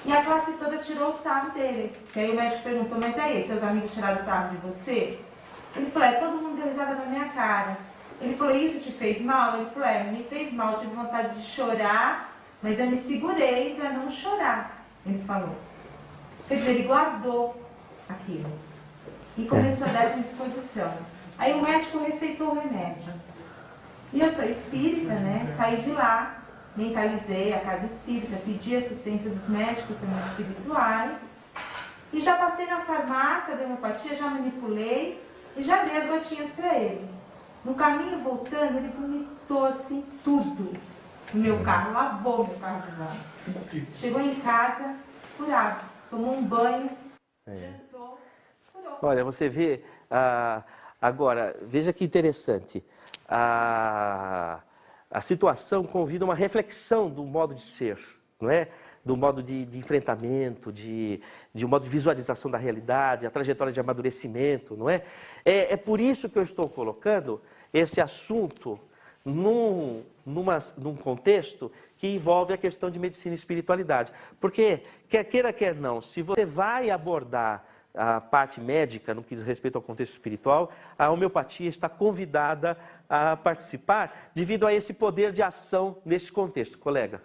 E a classe toda tirou o sarro dele. E aí o médico perguntou, mas aí, seus amigos tiraram o sarro de você? Ele falou, todo mundo deu risada na minha cara. Ele falou, isso te fez mal? Ele falou, me fez mal, eu tive vontade de chorar, mas eu me segurei para não chorar. Ele falou. Quer dizer, ele guardou aquilo. E começou a dar essa disposição. Aí o médico receitou o remédio. E eu sou espírita, né? Saí de lá, mentalizei a casa espírita, pedi assistência dos médicos também espirituais. E já passei na farmácia da homeopatia, já manipulei. E já dei as gotinhas para ele. No caminho voltando, ele vomitou assim tudo no meu carro, lavou meu carro de volta. Chegou em casa, curado, tomou um banho, jantou, curou. Olha, você vê, agora, veja que interessante, a situação convida uma reflexão do modo de ser, não é? Do modo de enfrentamento, de um modo de visualização da realidade, a trajetória de amadurecimento, não é? É por isso que eu estou colocando esse assunto num contexto que envolve a questão de medicina e espiritualidade. Porque, quer queira, quer não, se você vai abordar a parte médica, no que diz respeito ao contexto espiritual, a homeopatia está convidada a participar devido a esse poder de ação nesse contexto. Colega?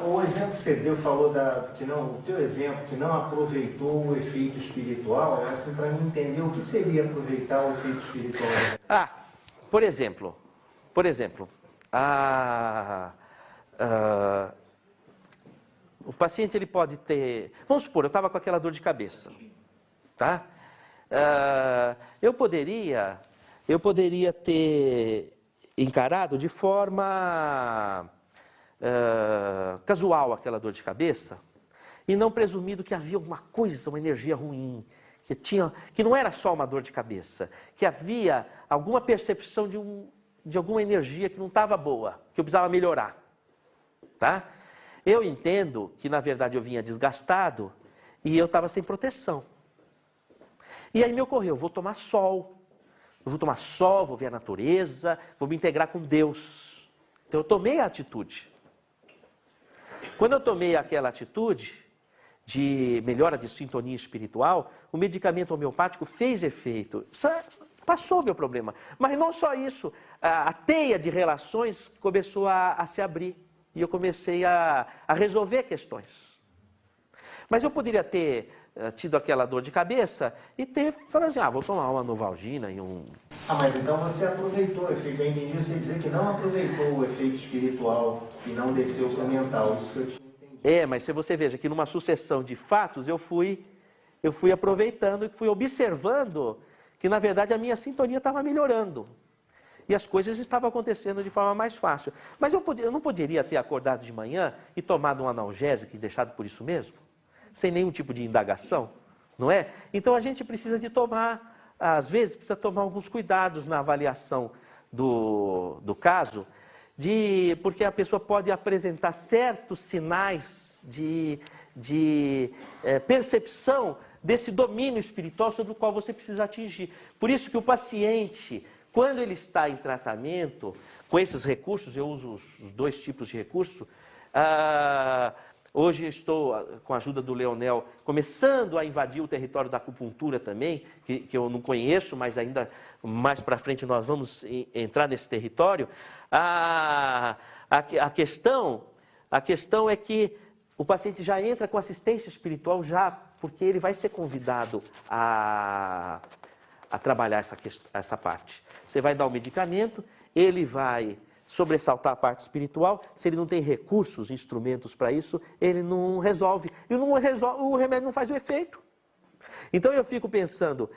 O exemplo que você deu, falou o teu exemplo, que não aproveitou o efeito espiritual, assim, para mim entender o que seria aproveitar o efeito espiritual. Por exemplo, o paciente ele pode ter, vamos supor, eu estava com aquela dor de cabeça, tá? Eu poderia ter encarado de forma casual aquela dor de cabeça e não presumido que havia alguma coisa, uma energia ruim, que não era só uma dor de cabeça, que havia alguma percepção de alguma energia que não estava boa, que eu precisava melhorar, tá? Eu entendo que na verdade eu vinha desgastado e eu estava sem proteção. E aí me ocorreu, vou tomar sol, vou ver a natureza, vou me integrar com Deus. Então eu tomei a atitude. Quando eu tomei aquela atitude, de melhora de sintonia espiritual, o medicamento homeopático fez efeito, passou o meu problema. Mas não só isso, a teia de relações começou a se abrir e eu comecei a resolver questões. Mas eu poderia ter tido aquela dor de cabeça e ter falado assim, vou tomar uma Novalgina e um... Mas então você aproveitou o efeito. Eu entendi você dizer que não aproveitou o efeito espiritual e não desceu para o mental. Isso que eu tinha entendido. Mas se você veja que numa sucessão de fatos eu fui aproveitando e fui observando que na verdade a minha sintonia estava melhorando. E as coisas estavam acontecendo de forma mais fácil. Mas eu não poderia ter acordado de manhã e tomado um analgésico e deixado por isso mesmo? Sem nenhum tipo de indagação, não é? Então a gente precisa de tomar, às vezes precisa tomar alguns cuidados na avaliação do caso, porque a pessoa pode apresentar certos sinais de percepção desse domínio espiritual sobre o qual você precisa atingir. Por isso que o paciente, quando ele está em tratamento, com esses recursos, eu uso os dois tipos de recurso, hoje eu estou, com a ajuda do Leonel, começando a invadir o território da acupuntura também, que eu não conheço, mas ainda mais para frente nós vamos entrar nesse território. A questão é que o paciente já entra com assistência espiritual, porque ele vai ser convidado a trabalhar essa parte. Você vai dar o medicamento, ele vai sobressaltar a parte espiritual, se ele não tem recursos, instrumentos para isso, ele não resolve. E o remédio não faz o efeito. Então eu fico pensando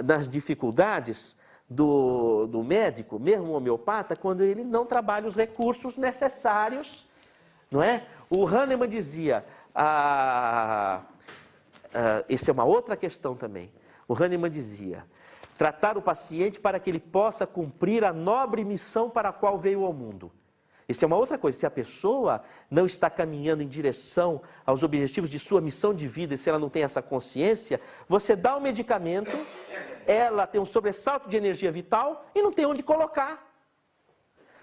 nas dificuldades do médico, mesmo o homeopata, quando ele não trabalha os recursos necessários, não é? O Hahnemann dizia, essa é uma outra questão também, o Hahnemann dizia, tratar o paciente para que ele possa cumprir a nobre missão para a qual veio ao mundo. Isso é uma outra coisa, se a pessoa não está caminhando em direção aos objetivos de sua missão de vida, e se ela não tem essa consciência, você dá o medicamento, ela tem um sobressalto de energia vital e não tem onde colocar.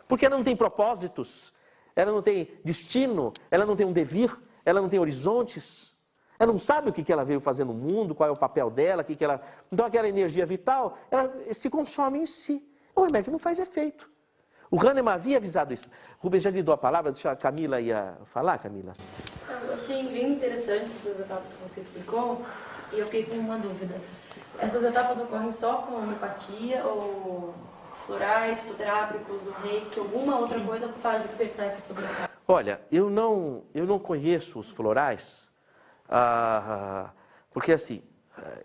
Porque ela não tem propósitos, ela não tem destino, ela não tem um devir, ela não tem horizontes. Ela não sabe o que ela veio fazer no mundo, qual é o papel dela, Então aquela energia vital, ela se consome em si. O remédio não faz efeito. O Hahnemann havia avisado isso. Rubens, já lhe dou a palavra, deixa a Camila ia falar, Camila. Eu achei bem interessante essas etapas que você explicou e eu fiquei com uma dúvida. Essas etapas ocorrem só com homeopatia ou florais, fitoterápicos, o reiki, alguma outra coisa faz despertar essa sobressalto? Olha, eu não conheço os florais, porque assim,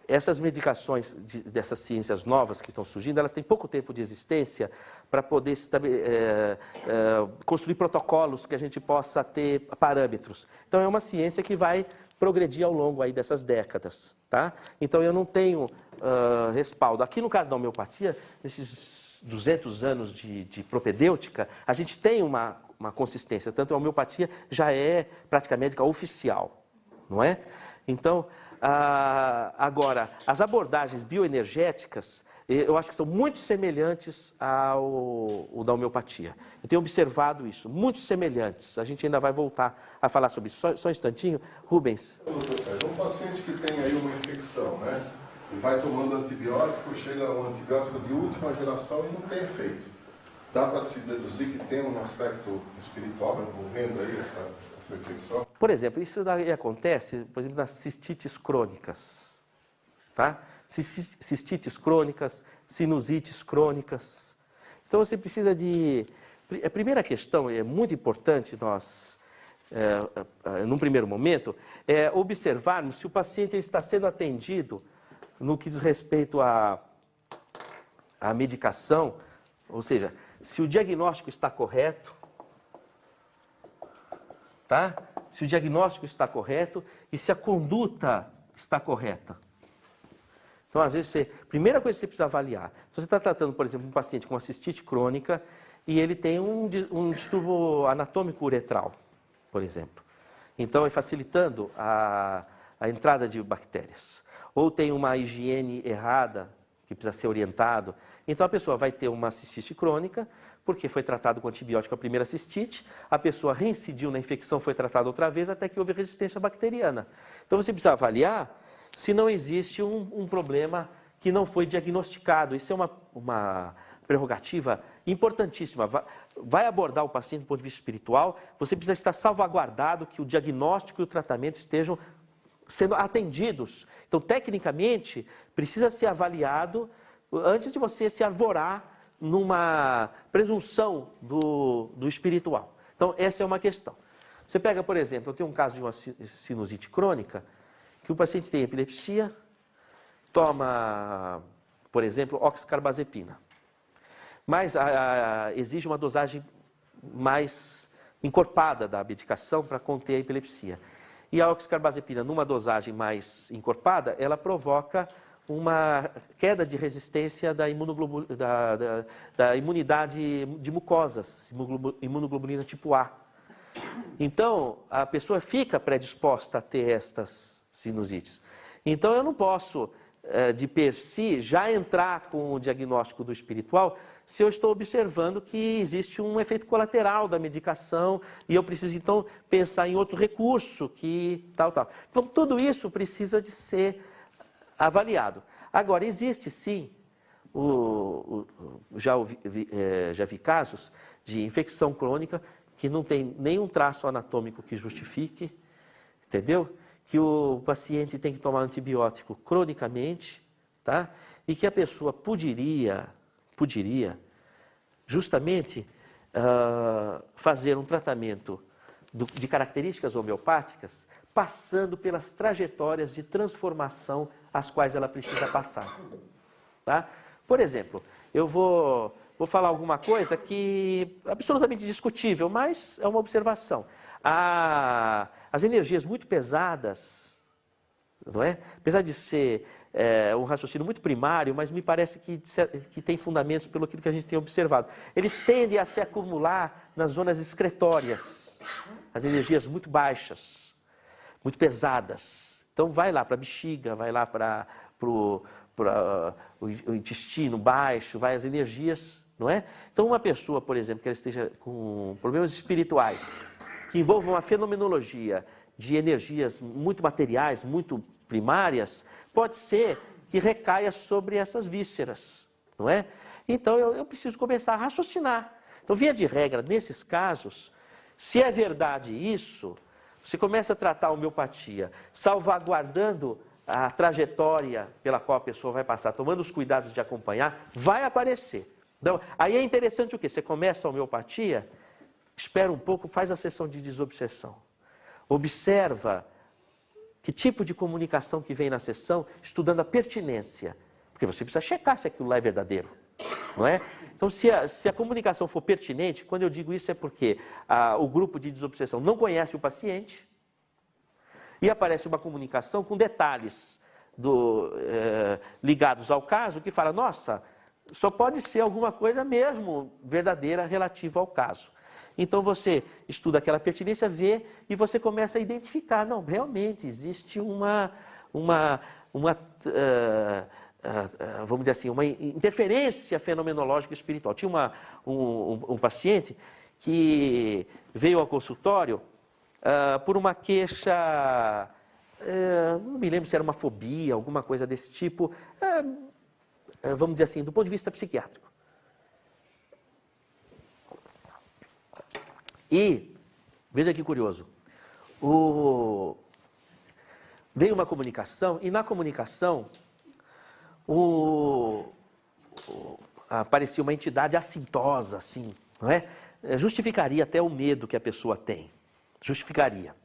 essas medicações dessas ciências novas que estão surgindo, elas têm pouco tempo de existência para poder construir protocolos que a gente possa ter parâmetros. Então é uma ciência que vai progredir ao longo aí dessas décadas, tá? Então eu não tenho respaldo. Aqui no caso da homeopatia, esses 200 anos de propedêutica, a gente tem uma consistência, tanto a homeopatia já é prática médica oficial, não é? Então, agora, as abordagens bioenergéticas, eu acho que são muito semelhantes ao da homeopatia. Eu tenho observado isso, muito semelhantes. A gente ainda vai voltar a falar sobre isso. Só um instantinho. Rubens. Um paciente que tem aí uma infecção, né? E vai tomando antibiótico, chega um antibiótico de última geração e não tem efeito. Dá para se deduzir que tem um aspecto espiritual envolvendo aí essa infecção? Por exemplo, isso daí acontece, por exemplo, nas cistites crônicas, tá? Cistites crônicas, sinusites crônicas. Então você precisa a primeira questão, é muito importante nós, num primeiro momento, é observarmos se o paciente está sendo atendido no que diz respeito à medicação, ou seja, se o diagnóstico está correto, tá? Se o diagnóstico está correto e se a conduta está correta. Então, às vezes, primeira coisa que você precisa avaliar, se você está tratando, por exemplo, um paciente com uma cistite crônica e ele tem um distúrbio anatômico uretral, por exemplo. Então, é facilitando a entrada de bactérias. Ou tem uma higiene errada, que precisa ser orientado. Então, a pessoa vai ter uma cistite crônica, porque foi tratado com antibiótico a primeira cistite, a pessoa reincidiu na infecção, foi tratada outra vez, até que houve resistência bacteriana. Então você precisa avaliar se não existe um problema que não foi diagnosticado. Isso é uma prerrogativa importantíssima. Vai abordar o paciente do ponto de vista espiritual, você precisa estar salvaguardado que o diagnóstico e o tratamento estejam sendo atendidos. Então, tecnicamente, precisa ser avaliado antes de você se arvorar numa presunção do espiritual. Então, essa é uma questão. Você pega, por exemplo, eu tenho um caso de uma sinusite crônica, que o paciente tem epilepsia, toma, por exemplo, oxcarbazepina. Mas exige uma dosagem mais encorpada da medicação para conter a epilepsia. E a oxcarbazepina, numa dosagem mais encorpada, ela provoca uma queda de resistência da imunidade de mucosas, imunoglobulina tipo A. Então, a pessoa fica predisposta a ter estas sinusites. Então, eu não posso, de per si, já entrar com o diagnóstico do espiritual se eu estou observando que existe um efeito colateral da medicação e eu preciso, então, pensar em outro recurso que tal. Então, tudo isso precisa de ser avaliado. Agora, existe sim, já vi casos de infecção crônica que não tem nenhum traço anatômico que justifique, entendeu? Que o paciente tem que tomar antibiótico cronicamente, tá? E que a pessoa poderia justamente fazer um tratamento de características homeopáticas, passando pelas trajetórias de transformação às quais ela precisa passar. Tá? Por exemplo, eu vou falar alguma coisa que é absolutamente discutível, mas é uma observação. As energias muito pesadas, não é? Apesar de ser um raciocínio muito primário, mas me parece que tem fundamentos pelo que a gente tem observado. Eles tendem a se acumular nas zonas excretórias, as energias muito baixas, muito pesadas. Então vai lá para a bexiga, vai lá para o intestino baixo, vai as energias, não é? Então uma pessoa, por exemplo, que ela esteja com problemas espirituais, que envolvam a fenomenologia de energias muito materiais, muito primárias, pode ser que recaia sobre essas vísceras, não é? Então eu preciso começar a raciocinar. Então, via de regra, nesses casos, se é verdade isso, você começa a tratar a homeopatia, salvaguardando a trajetória pela qual a pessoa vai passar, tomando os cuidados de acompanhar, vai aparecer. Então, aí é interessante o quê? Você começa a homeopatia, espera um pouco, faz a sessão de desobsessão. Observa que tipo de comunicação que vem na sessão, estudando a pertinência. Porque você precisa checar se aquilo lá é verdadeiro, não é? Então, se a comunicação for pertinente, quando eu digo isso é porque o grupo de desobsessão não conhece o paciente e aparece uma comunicação com detalhes ligados ao caso que fala, nossa, só pode ser alguma coisa mesmo verdadeira relativa ao caso. Então você estuda aquela pertinência, vê e você começa a identificar, não, realmente existe vamos dizer assim, uma interferência fenomenológica espiritual. Tinha um paciente que veio ao consultório por uma queixa, não me lembro se era uma fobia, alguma coisa desse tipo, vamos dizer assim, do ponto de vista psiquiátrico. E, veja que curioso, veio uma comunicação, e na comunicação aparecia uma entidade assintosa, assim, não é? Justificaria até o medo que a pessoa tem, justificaria.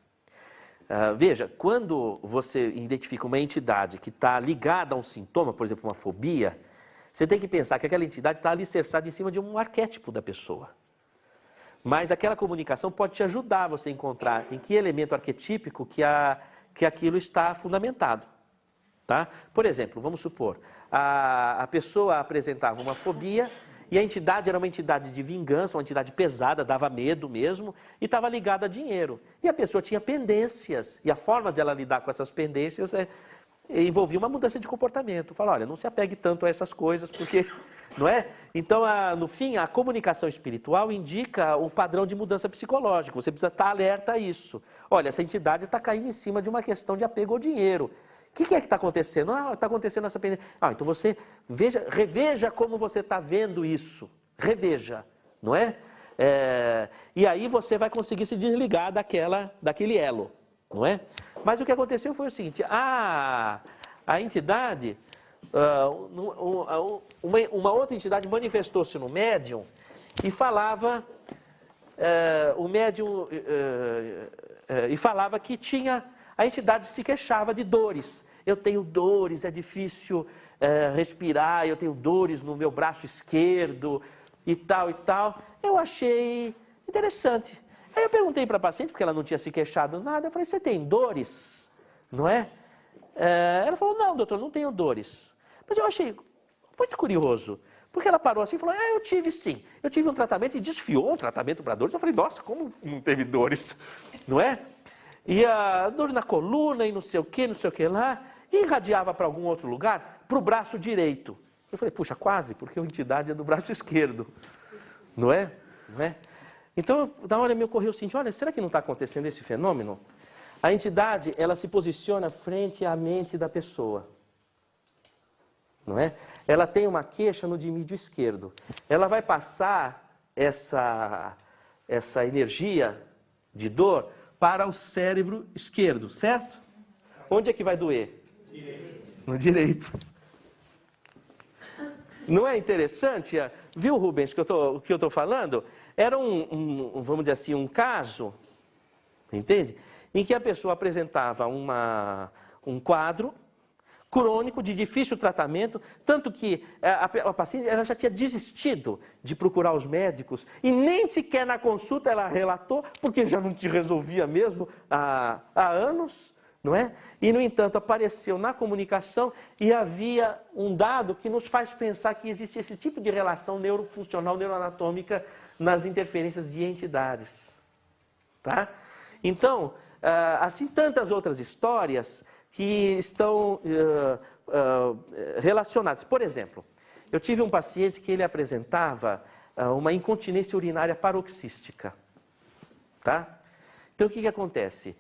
Veja, quando você identifica uma entidade que está ligada a um sintoma, por exemplo, uma fobia, você tem que pensar que aquela entidade está alicerçada em cima de um arquétipo da pessoa. Mas aquela comunicação pode te ajudar você a encontrar em que elemento arquetípico que aquilo está fundamentado. Tá? Por exemplo, vamos supor, a pessoa apresentava uma fobia e a entidade era uma entidade de vingança, uma entidade pesada, dava medo mesmo, e estava ligada a dinheiro. E a pessoa tinha pendências, e a forma de ela lidar com essas pendências envolvia uma mudança de comportamento. Fala, olha, não se apegue tanto a essas coisas, porque Não é? Então, no fim, a comunicação espiritual indica o padrão de mudança psicológica. Você precisa estar alerta a isso. Olha, essa entidade está caindo em cima de uma questão de apego ao dinheiro. O que é que está acontecendo? Está acontecendo essa pendência. Então você reveja como você está vendo isso. Reveja, não é? E aí você vai conseguir se desligar daquele elo, não é? Mas o que aconteceu foi o seguinte, a entidade, uma outra entidade manifestou-se no médium e falava, o médium e falava que a entidade se queixava de dores. Eu tenho dores, é difícil respirar, eu tenho dores no meu braço esquerdo e tal e tal. Eu achei interessante. Aí eu perguntei para a paciente, porque ela não tinha se queixado nada, eu falei, você tem dores? Não é? Ela falou, não, doutor, não tenho dores. Mas eu achei muito curioso, porque ela parou assim e falou, eu tive sim. Eu tive um tratamento e desfiou um tratamento para dores. Eu falei, nossa, como não teve dores? Não é? E a dor na coluna e não sei o que lá, e irradiava para algum outro lugar, para o braço direito. Eu falei, puxa, quase, porque a entidade é do braço esquerdo. Não é? Não é? Então, na hora me ocorreu o seguinte, olha, será que não está acontecendo esse fenômeno? A entidade, ela se posiciona frente à mente da pessoa. Não é? Ela tem uma queixa no dimídio esquerdo. Ela vai passar essa energia de dor para o cérebro esquerdo, certo? Onde é que vai doer? No direito. Não é interessante? Viu, Rubens, o que eu estou falando? Era vamos dizer assim, um caso, entende? Em que a pessoa apresentava um quadro crônico de difícil tratamento, tanto que a paciente ela já tinha desistido de procurar os médicos e nem sequer na consulta ela relatou, porque já não te resolvia mesmo há anos, não é? E, no entanto, apareceu na comunicação e havia um dado que nos faz pensar que existe esse tipo de relação neurofuncional, neuroanatômica nas interferências de entidades. Tá? Então, assim, tantas outras histórias que estão relacionadas. Por exemplo, eu tive um paciente que ele apresentava uma incontinência urinária paroxística. Tá? Então, o que acontece?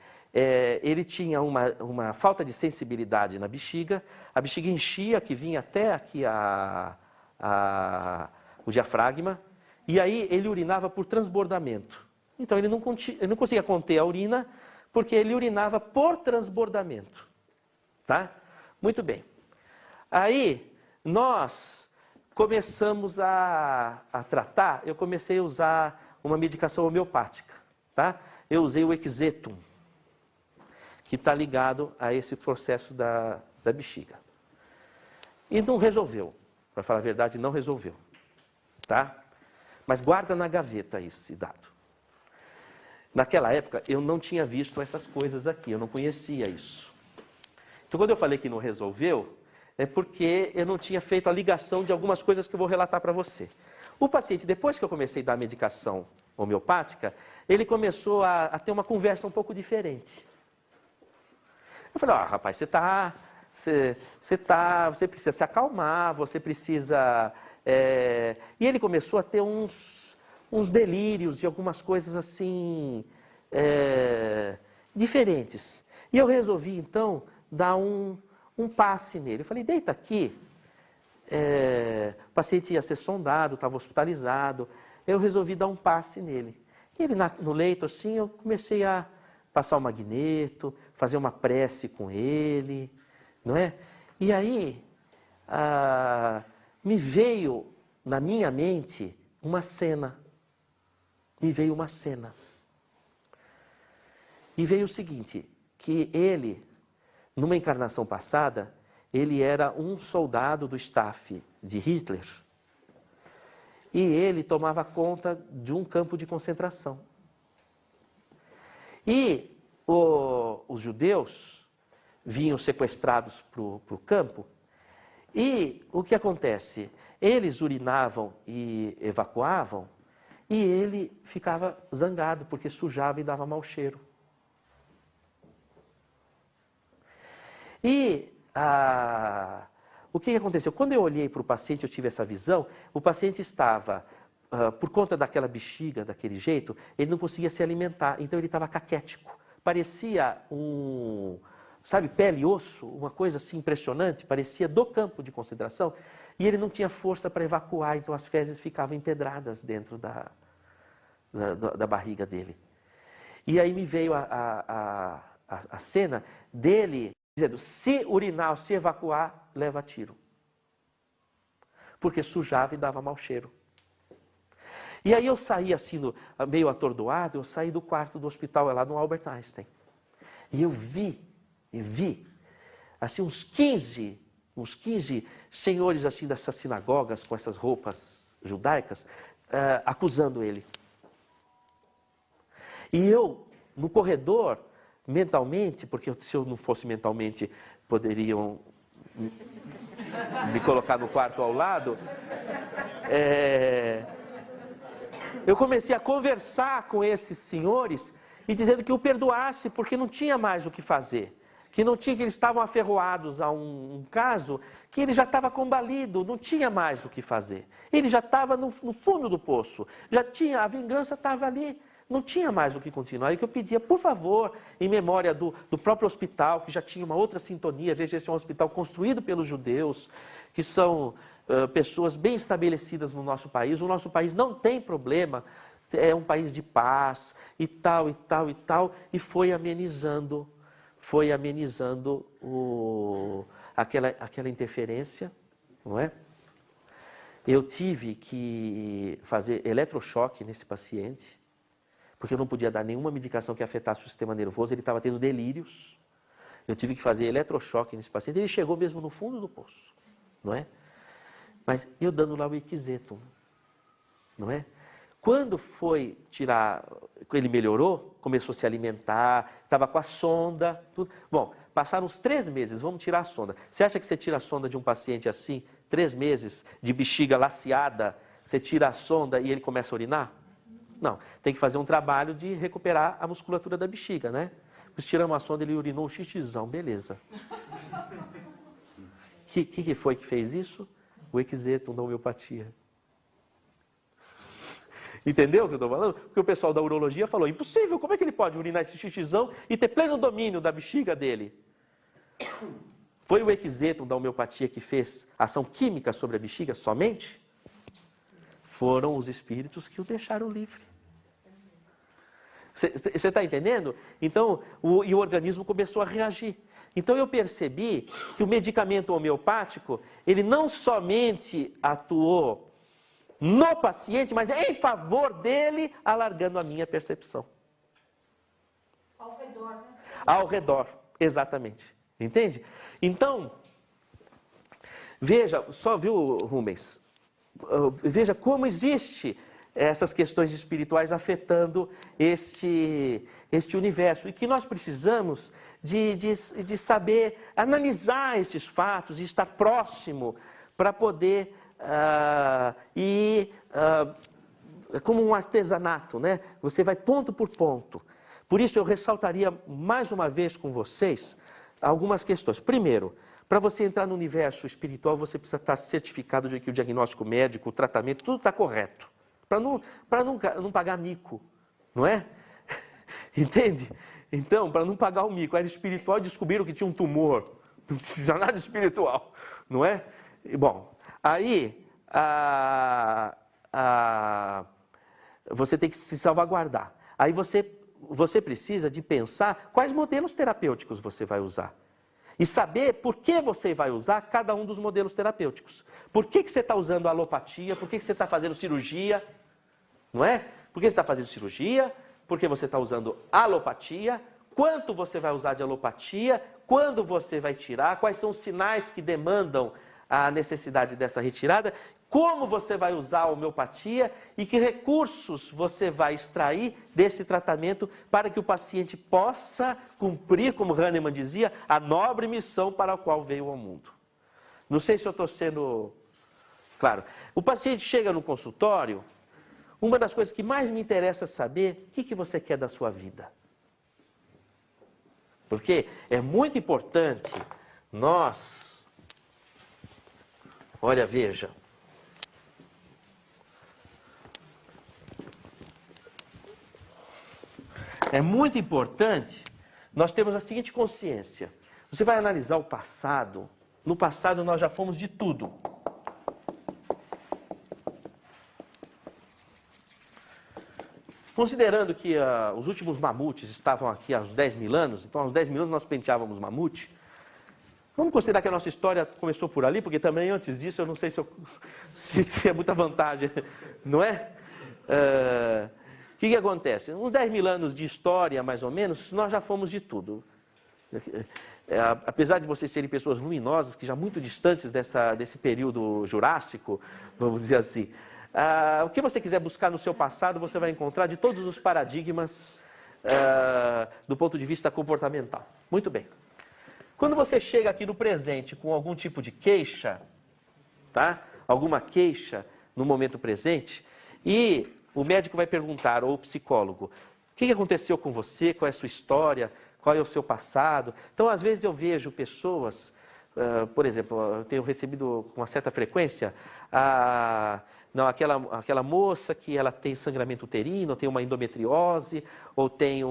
Ele tinha uma falta de sensibilidade na bexiga, a bexiga enchia, que vinha até aqui o diafragma, e aí ele urinava por transbordamento. Então ele não conseguia conter a urina, porque ele urinava por transbordamento. Tá? Muito bem. Aí nós começamos a tratar, eu comecei a usar uma medicação homeopática. Tá? Eu usei o Exetum, que está ligado a esse processo da bexiga. E não resolveu. Para falar a verdade, não resolveu. Tá? Mas guarda na gaveta esse dado. Naquela época, eu não tinha visto essas coisas aqui, eu não conhecia isso. Então, quando eu falei que não resolveu, é porque eu não tinha feito a ligação de algumas coisas que eu vou relatar para você. O paciente, depois que eu comecei a dar a medicação homeopática, ele começou a ter uma conversa um pouco diferente. Eu falei, rapaz, você precisa se acalmar, você precisa... E ele começou a ter uns delírios e algumas coisas assim, diferentes. E eu resolvi, então, dar um passe nele. Eu falei, deita aqui. O paciente ia ser sondado, estava hospitalizado. Eu resolvi dar um passe nele. E ele no leito, assim, eu comecei a passar o magneto, fazer uma prece com ele, não é? E aí, me veio na minha mente uma cena. Me veio uma cena. E veio o seguinte, que ele, numa encarnação passada, ele era um soldado do staff de Hitler. E ele tomava conta de um campo de concentração. E os judeus vinham sequestrados para o campo. E o que acontece? Eles urinavam e evacuavam, e ele ficava zangado, porque sujava e dava mau cheiro. E o que aconteceu? Quando eu olhei para o paciente, eu tive essa visão, o paciente estava, por conta daquela bexiga, daquele jeito, ele não conseguia se alimentar, então ele estava caquético. Parecia sabe, pele e osso, uma coisa assim impressionante, parecia do campo de concentração, e ele não tinha força para evacuar, então as fezes ficavam empedradas dentro da barriga dele. E aí me veio a cena dele dizendo, se urinar ou se evacuar, leva tiro. Porque sujava e dava mau cheiro. E aí eu saí assim, meio atordoado, eu saí do quarto do hospital lá no Albert Einstein. E eu vi, assim, uns 15 senhores assim dessas sinagogas com essas roupas judaicas, acusando ele. E eu, no corredor, mentalmente, porque se eu não fosse mentalmente, poderiam me colocar no quarto ao lado, eu comecei a conversar com esses senhores e dizendo que o perdoasse, porque não tinha mais o que fazer. Que eles estavam aferroados a um caso que ele já estava combalido, não tinha mais o que fazer. Ele já estava no fundo do poço, a vingança estava ali, não tinha mais o que continuar. E que eu pedia, por favor, em memória do próprio hospital, que já tinha uma outra sintonia, veja, esse é um hospital construído pelos judeus, que são pessoas bem estabelecidas no nosso país. O nosso país não tem problema, é um país de paz, e tal, e foi amenizando aquela interferência, não é? Eu tive que fazer eletrochoque nesse paciente, porque eu não podia dar nenhuma medicação que afetasse o sistema nervoso, ele estava tendo delírios. Eu tive que fazer eletrochoque nesse paciente, ele chegou mesmo no fundo do poço, não é? Mas eu dando lá o Equisetum, não é? Quando foi tirar, ele melhorou, começou a se alimentar, estava com a sonda, tudo. Bom, passaram uns 3 meses, vamos tirar a sonda. Você acha que você tira a sonda de um paciente assim, 3 meses, de bexiga laceada, você tira a sonda e ele começa a urinar? Não, tem que fazer um trabalho de recuperar a musculatura da bexiga, né? Depois tiramos a sonda, ele urinou um xixizão, beleza. Que foi que fez isso? O Equisetum da homeopatia. Entendeu o que eu estou falando? Porque o pessoal da urologia falou, impossível, como é que ele pode urinar esse xixizão e ter pleno domínio da bexiga dele? Foi o Equisetum da homeopatia que fez ação química sobre a bexiga somente? Foram os espíritos que o deixaram livre. Você está entendendo? Então, o organismo começou a reagir. Então eu percebi que o medicamento homeopático, ele não somente atuou no paciente, mas em favor dele, alargando a minha percepção. Ao redor, né? Ao redor, exatamente. Entende? Então, veja, só viu, Rubens? Veja como existe essas questões espirituais afetando este universo. E que nós precisamos de saber analisar estes fatos e estar próximo para poder como um artesanato, né? Você vai ponto por ponto. Por isso eu ressaltaria mais uma vez com vocês algumas questões. Primeiro, para você entrar no universo espiritual, você precisa estar certificado de que o diagnóstico médico, o tratamento, tudo está correto. Para não pagar mico, não é? Entende? Então, para não pagar o mico, era espiritual e descobriram que tinha um tumor. Não precisa nada espiritual, não é? E, bom, aí você tem que se salvaguardar. Aí você precisa de pensar quais modelos terapêuticos você vai usar. E saber por que você vai usar cada um dos modelos terapêuticos. Por que você está usando alopatia? Por que você está fazendo cirurgia? Não é? Por que você está fazendo cirurgia? Por que você está usando alopatia? Quanto você vai usar de alopatia? Quando você vai tirar? Quais são os sinais que demandam a necessidade dessa retirada? Como você vai usar a homeopatia? E que recursos você vai extrair desse tratamento para que o paciente possa cumprir, como Hahnemann dizia, a nobre missão para a qual veio ao mundo. Não sei se eu estou sendo claro. O paciente chega no consultório, uma das coisas que mais me interessa saber, o que você quer da sua vida? Porque é muito importante nós Olha, veja. É muito importante nós termos a seguinte consciência. Você vai analisar o passado. No passado nós já fomos de tudo. Considerando que os últimos mamutes estavam aqui há uns 10 mil anos, então há uns 10 mil anos nós penteávamos mamute, vamos considerar que a nossa história começou por ali, porque também antes disso eu não sei se tinha muita vantagem, não é? O que acontece? Uns 10 mil anos de história, mais ou menos, nós já fomos de tudo. Apesar de vocês serem pessoas luminosas, que já muito distantes desse período jurássico, vamos dizer assim, o que você quiser buscar no seu passado, você vai encontrar de todos os paradigmas do ponto de vista comportamental. Muito bem. Quando você chega aqui no presente com algum tipo de queixa, tá? Alguma queixa no momento presente, e o médico vai perguntar, ou o psicólogo, o que aconteceu com você, qual é a sua história, qual é o seu passado. Então, às vezes eu vejo pessoas, por exemplo, eu tenho recebido com uma certa frequência, aquela moça que ela tem sangramento uterino, tem uma endometriose, ou tem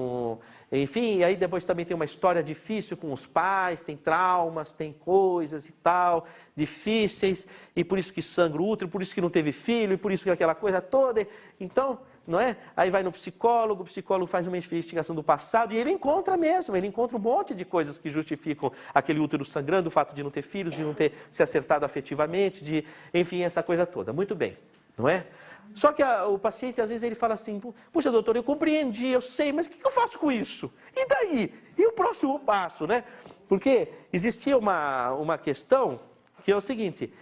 enfim, aí depois também tem uma história difícil com os pais, tem traumas, tem coisas e tal, difíceis, e por isso que sangra o útero, por isso que não teve filho, e por isso que aquela coisa toda. Então, não é? Aí vai no psicólogo, o psicólogo faz uma investigação do passado, e ele encontra mesmo, ele encontra um monte de coisas que justificam aquele útero sangrando, o fato de não ter filhos, de não ter se acertado afetivamente, enfim, essa coisa toda. Muito bem, não é? Só que o paciente, às vezes, ele fala assim, puxa, doutor, eu compreendi, eu sei, mas o que eu faço com isso? E daí? E o próximo passo, né? Porque existia uma questão que é o seguinte,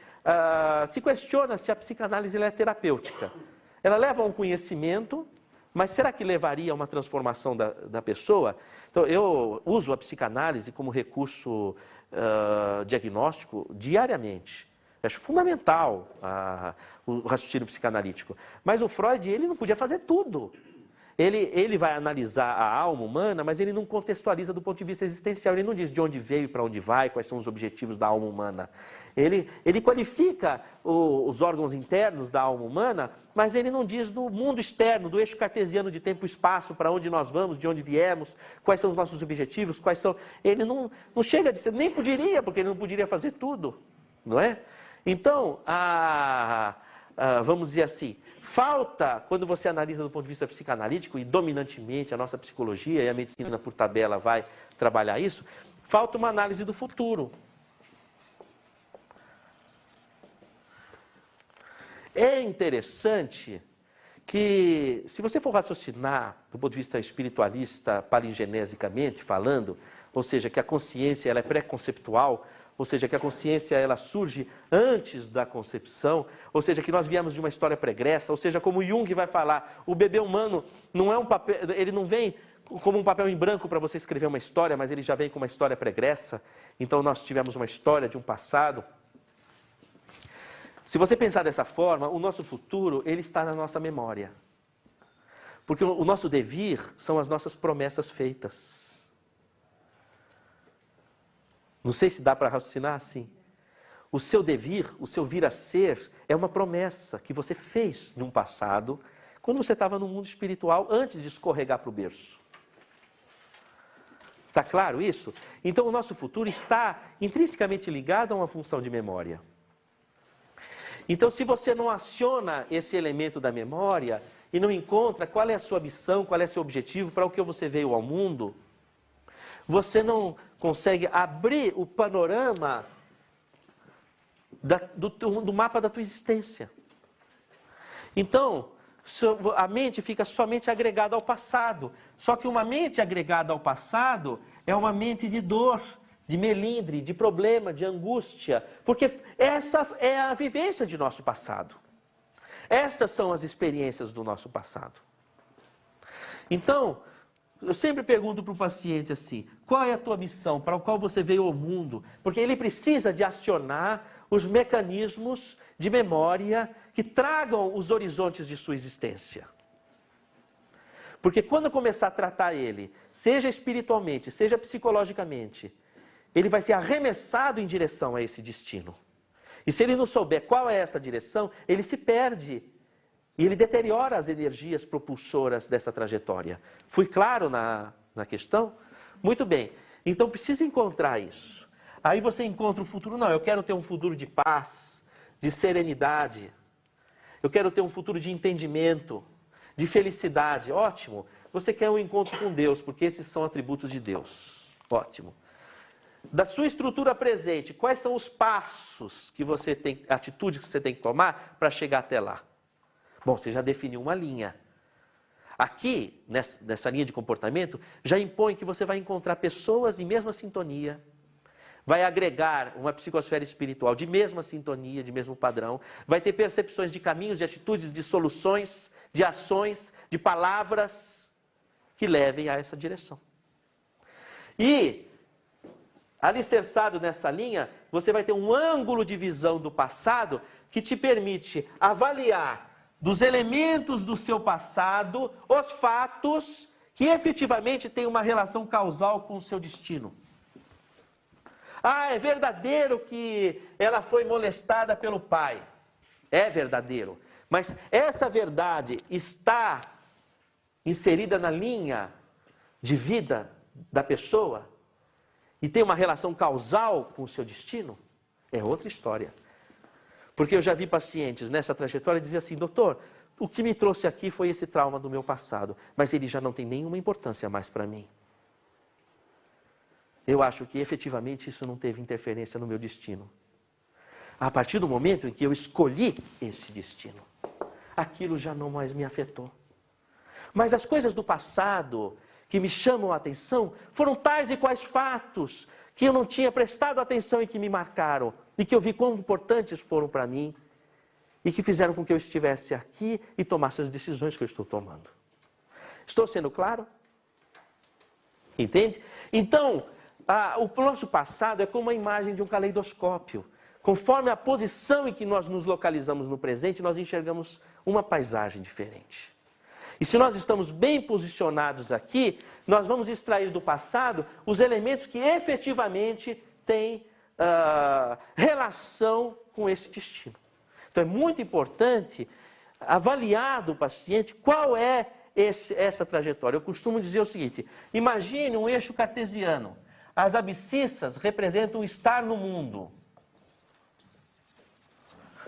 se questiona se a psicanálise ela é terapêutica. Ela leva a um conhecimento, mas será que levaria a uma transformação da pessoa? Então, eu uso a psicanálise como recurso diagnóstico diariamente. Eu acho fundamental o raciocínio psicanalítico. Mas o Freud, ele não podia fazer tudo. Ele vai analisar a alma humana, mas ele não contextualiza do ponto de vista existencial. Ele não diz de onde veio e para onde vai, quais são os objetivos da alma humana. Ele qualifica os órgãos internos da alma humana, mas ele não diz do mundo externo, do eixo cartesiano de tempo e espaço, para onde nós vamos, de onde viemos, quais são os nossos objetivos, quais são... Ele não chega a dizer, nem poderia, porque ele não poderia fazer tudo, não é? Então, vamos dizer assim, falta, quando você analisa do ponto de vista psicanalítico, e dominantemente a nossa psicologia e a medicina por tabela vai trabalhar isso, falta uma análise do futuro. É interessante que, se você for raciocinar do ponto de vista espiritualista, palingenesicamente falando, ou seja, que a consciência ela é pré-conceptual, ou seja, que a consciência ela surge antes da concepção, ou seja, que nós viemos de uma história pregressa, ou seja, como Jung vai falar, o bebê humano não é um papel, ele não vem como um papel em branco para você escrever uma história, mas ele já vem com uma história pregressa. Então nós tivemos uma história de um passado. Se você pensar dessa forma, o nosso futuro, ele está na nossa memória. Porque o nosso devir são as nossas promessas feitas. Não sei se dá para raciocinar assim. O seu devir, o seu vir a ser, é uma promessa que você fez num passado, quando você estava no mundo espiritual, antes de escorregar para o berço. Está claro isso? Então o nosso futuro está intrinsecamente ligado a uma função de memória. Então, se você não aciona esse elemento da memória e não encontra qual é a sua missão, qual é o seu objetivo, para o que você veio ao mundo, você não consegue abrir o panorama do mapa da tua existência. Então, a mente fica somente agregada ao passado. Só que uma mente agregada ao passado é uma mente de dor, de melindre, de problema, de angústia, porque essa é a vivência de nosso passado. Estas são as experiências do nosso passado. Então, eu sempre pergunto para o paciente assim, qual é a tua missão, para o qual você veio ao mundo? Porque ele precisa de acionar os mecanismos de memória que tragam os horizontes de sua existência. Porque quando eu começar a tratar ele, seja espiritualmente, seja psicologicamente, ele vai ser arremessado em direção a esse destino. E se ele não souber qual é essa direção, ele se perde. E ele deteriora as energias propulsoras dessa trajetória. Fui claro na questão? Muito bem. Então precisa encontrar isso. Aí você encontra um futuro. Não, eu quero ter um futuro de paz, de serenidade. Eu quero ter um futuro de entendimento, de felicidade. Ótimo. Você quer um encontro com Deus, porque esses são atributos de Deus. Ótimo. Da sua estrutura presente, quais são os passos que você tem, atitudes que você tem que tomar para chegar até lá? Bom, você já definiu uma linha. Aqui, nessa linha de comportamento, já impõe que você vai encontrar pessoas em mesma sintonia, vai agregar uma psicosfera espiritual de mesma sintonia, de mesmo padrão, vai ter percepções de caminhos, de atitudes, de soluções, de ações, de palavras que levem a essa direção. E, alicerçado nessa linha, você vai ter um ângulo de visão do passado que te permite avaliar dos elementos do seu passado, os fatos que efetivamente têm uma relação causal com o seu destino. Ah, é verdadeiro que ela foi molestada pelo pai. É verdadeiro. Mas essa verdade está inserida na linha de vida da pessoa e tem uma relação causal com o seu destino? É outra história. Porque eu já vi pacientes nessa trajetória dizer assim, doutor, o que me trouxe aqui foi esse trauma do meu passado, mas ele já não tem nenhuma importância mais para mim. Eu acho que efetivamente isso não teve interferência no meu destino. A partir do momento em que eu escolhi esse destino, aquilo já não mais me afetou. Mas as coisas do passado que me chamam a atenção foram tais e quais fatos que eu não tinha prestado atenção e que me marcaram, e que eu vi quão importantes foram para mim, e que fizeram com que eu estivesse aqui e tomasse as decisões que eu estou tomando. Estou sendo claro? Entende? Então, o nosso passado é como a imagem de um caleidoscópio. Conforme a posição em que nós nos localizamos no presente, nós enxergamos uma paisagem diferente. E se nós estamos bem posicionados aqui, nós vamos extrair do passado os elementos que efetivamente têm relação com esse destino. Então é muito importante avaliar do paciente qual é essa trajetória. Eu costumo dizer o seguinte, imagine um eixo cartesiano. As abscissas representam o estar no mundo.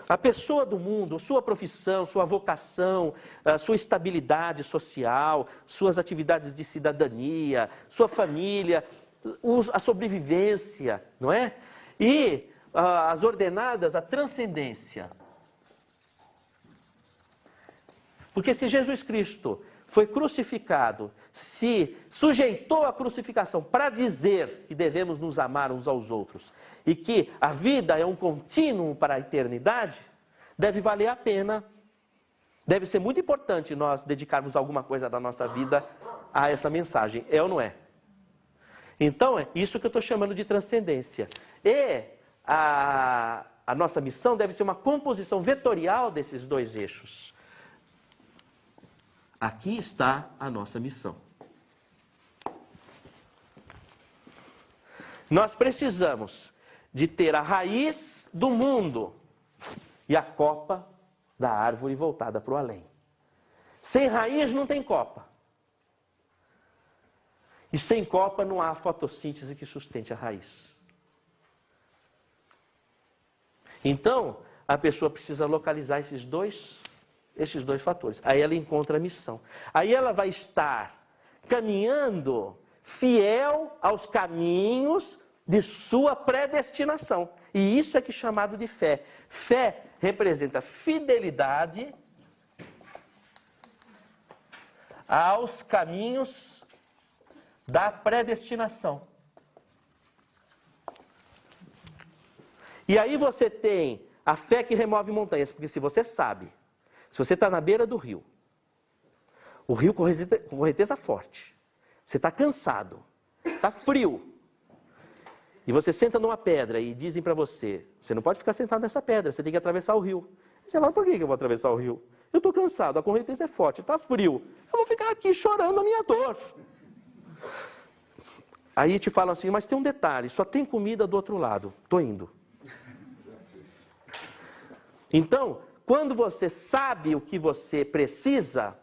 A pessoa do mundo, sua profissão, sua vocação, sua estabilidade social, suas atividades de cidadania, sua família, a sobrevivência, não é? E as ordenadas, a transcendência. Porque se Jesus Cristo foi crucificado, se sujeitou à crucificação para dizer que devemos nos amar uns aos outros e que a vida é um contínuo para a eternidade, deve valer a pena, deve ser muito importante nós dedicarmos alguma coisa da nossa vida a essa mensagem, é ou não é? Então, é isso que eu estou chamando de transcendência. E a nossa missão deve ser uma composição vetorial desses dois eixos. Aqui está a nossa missão. Nós precisamos de ter a raiz do mundo e a copa da árvore voltada para o além. Sem raiz não tem copa. E sem copa não há fotossíntese que sustente a raiz. Então, a pessoa precisa localizar esses dois fatores. Aí ela encontra a missão. Aí ela vai estar caminhando fiel aos caminhos de sua predestinação. E isso é que é chamado de fé. Fé representa fidelidade aos caminhos da predestinação. E aí você tem a fé que remove montanhas, porque se você sabe, se você está na beira do rio, o rio com correnteza forte, você está cansado, está frio, e você senta numa pedra e dizem para você, você não pode ficar sentado nessa pedra, você tem que atravessar o rio. Você fala, por que eu vou atravessar o rio? Eu estou cansado, a correnteza é forte, está frio, eu vou ficar aqui chorando a minha dor. Aí te falam assim, mas tem um detalhe, só tem comida do outro lado, estou indo. Então, quando você sabe o que você precisa,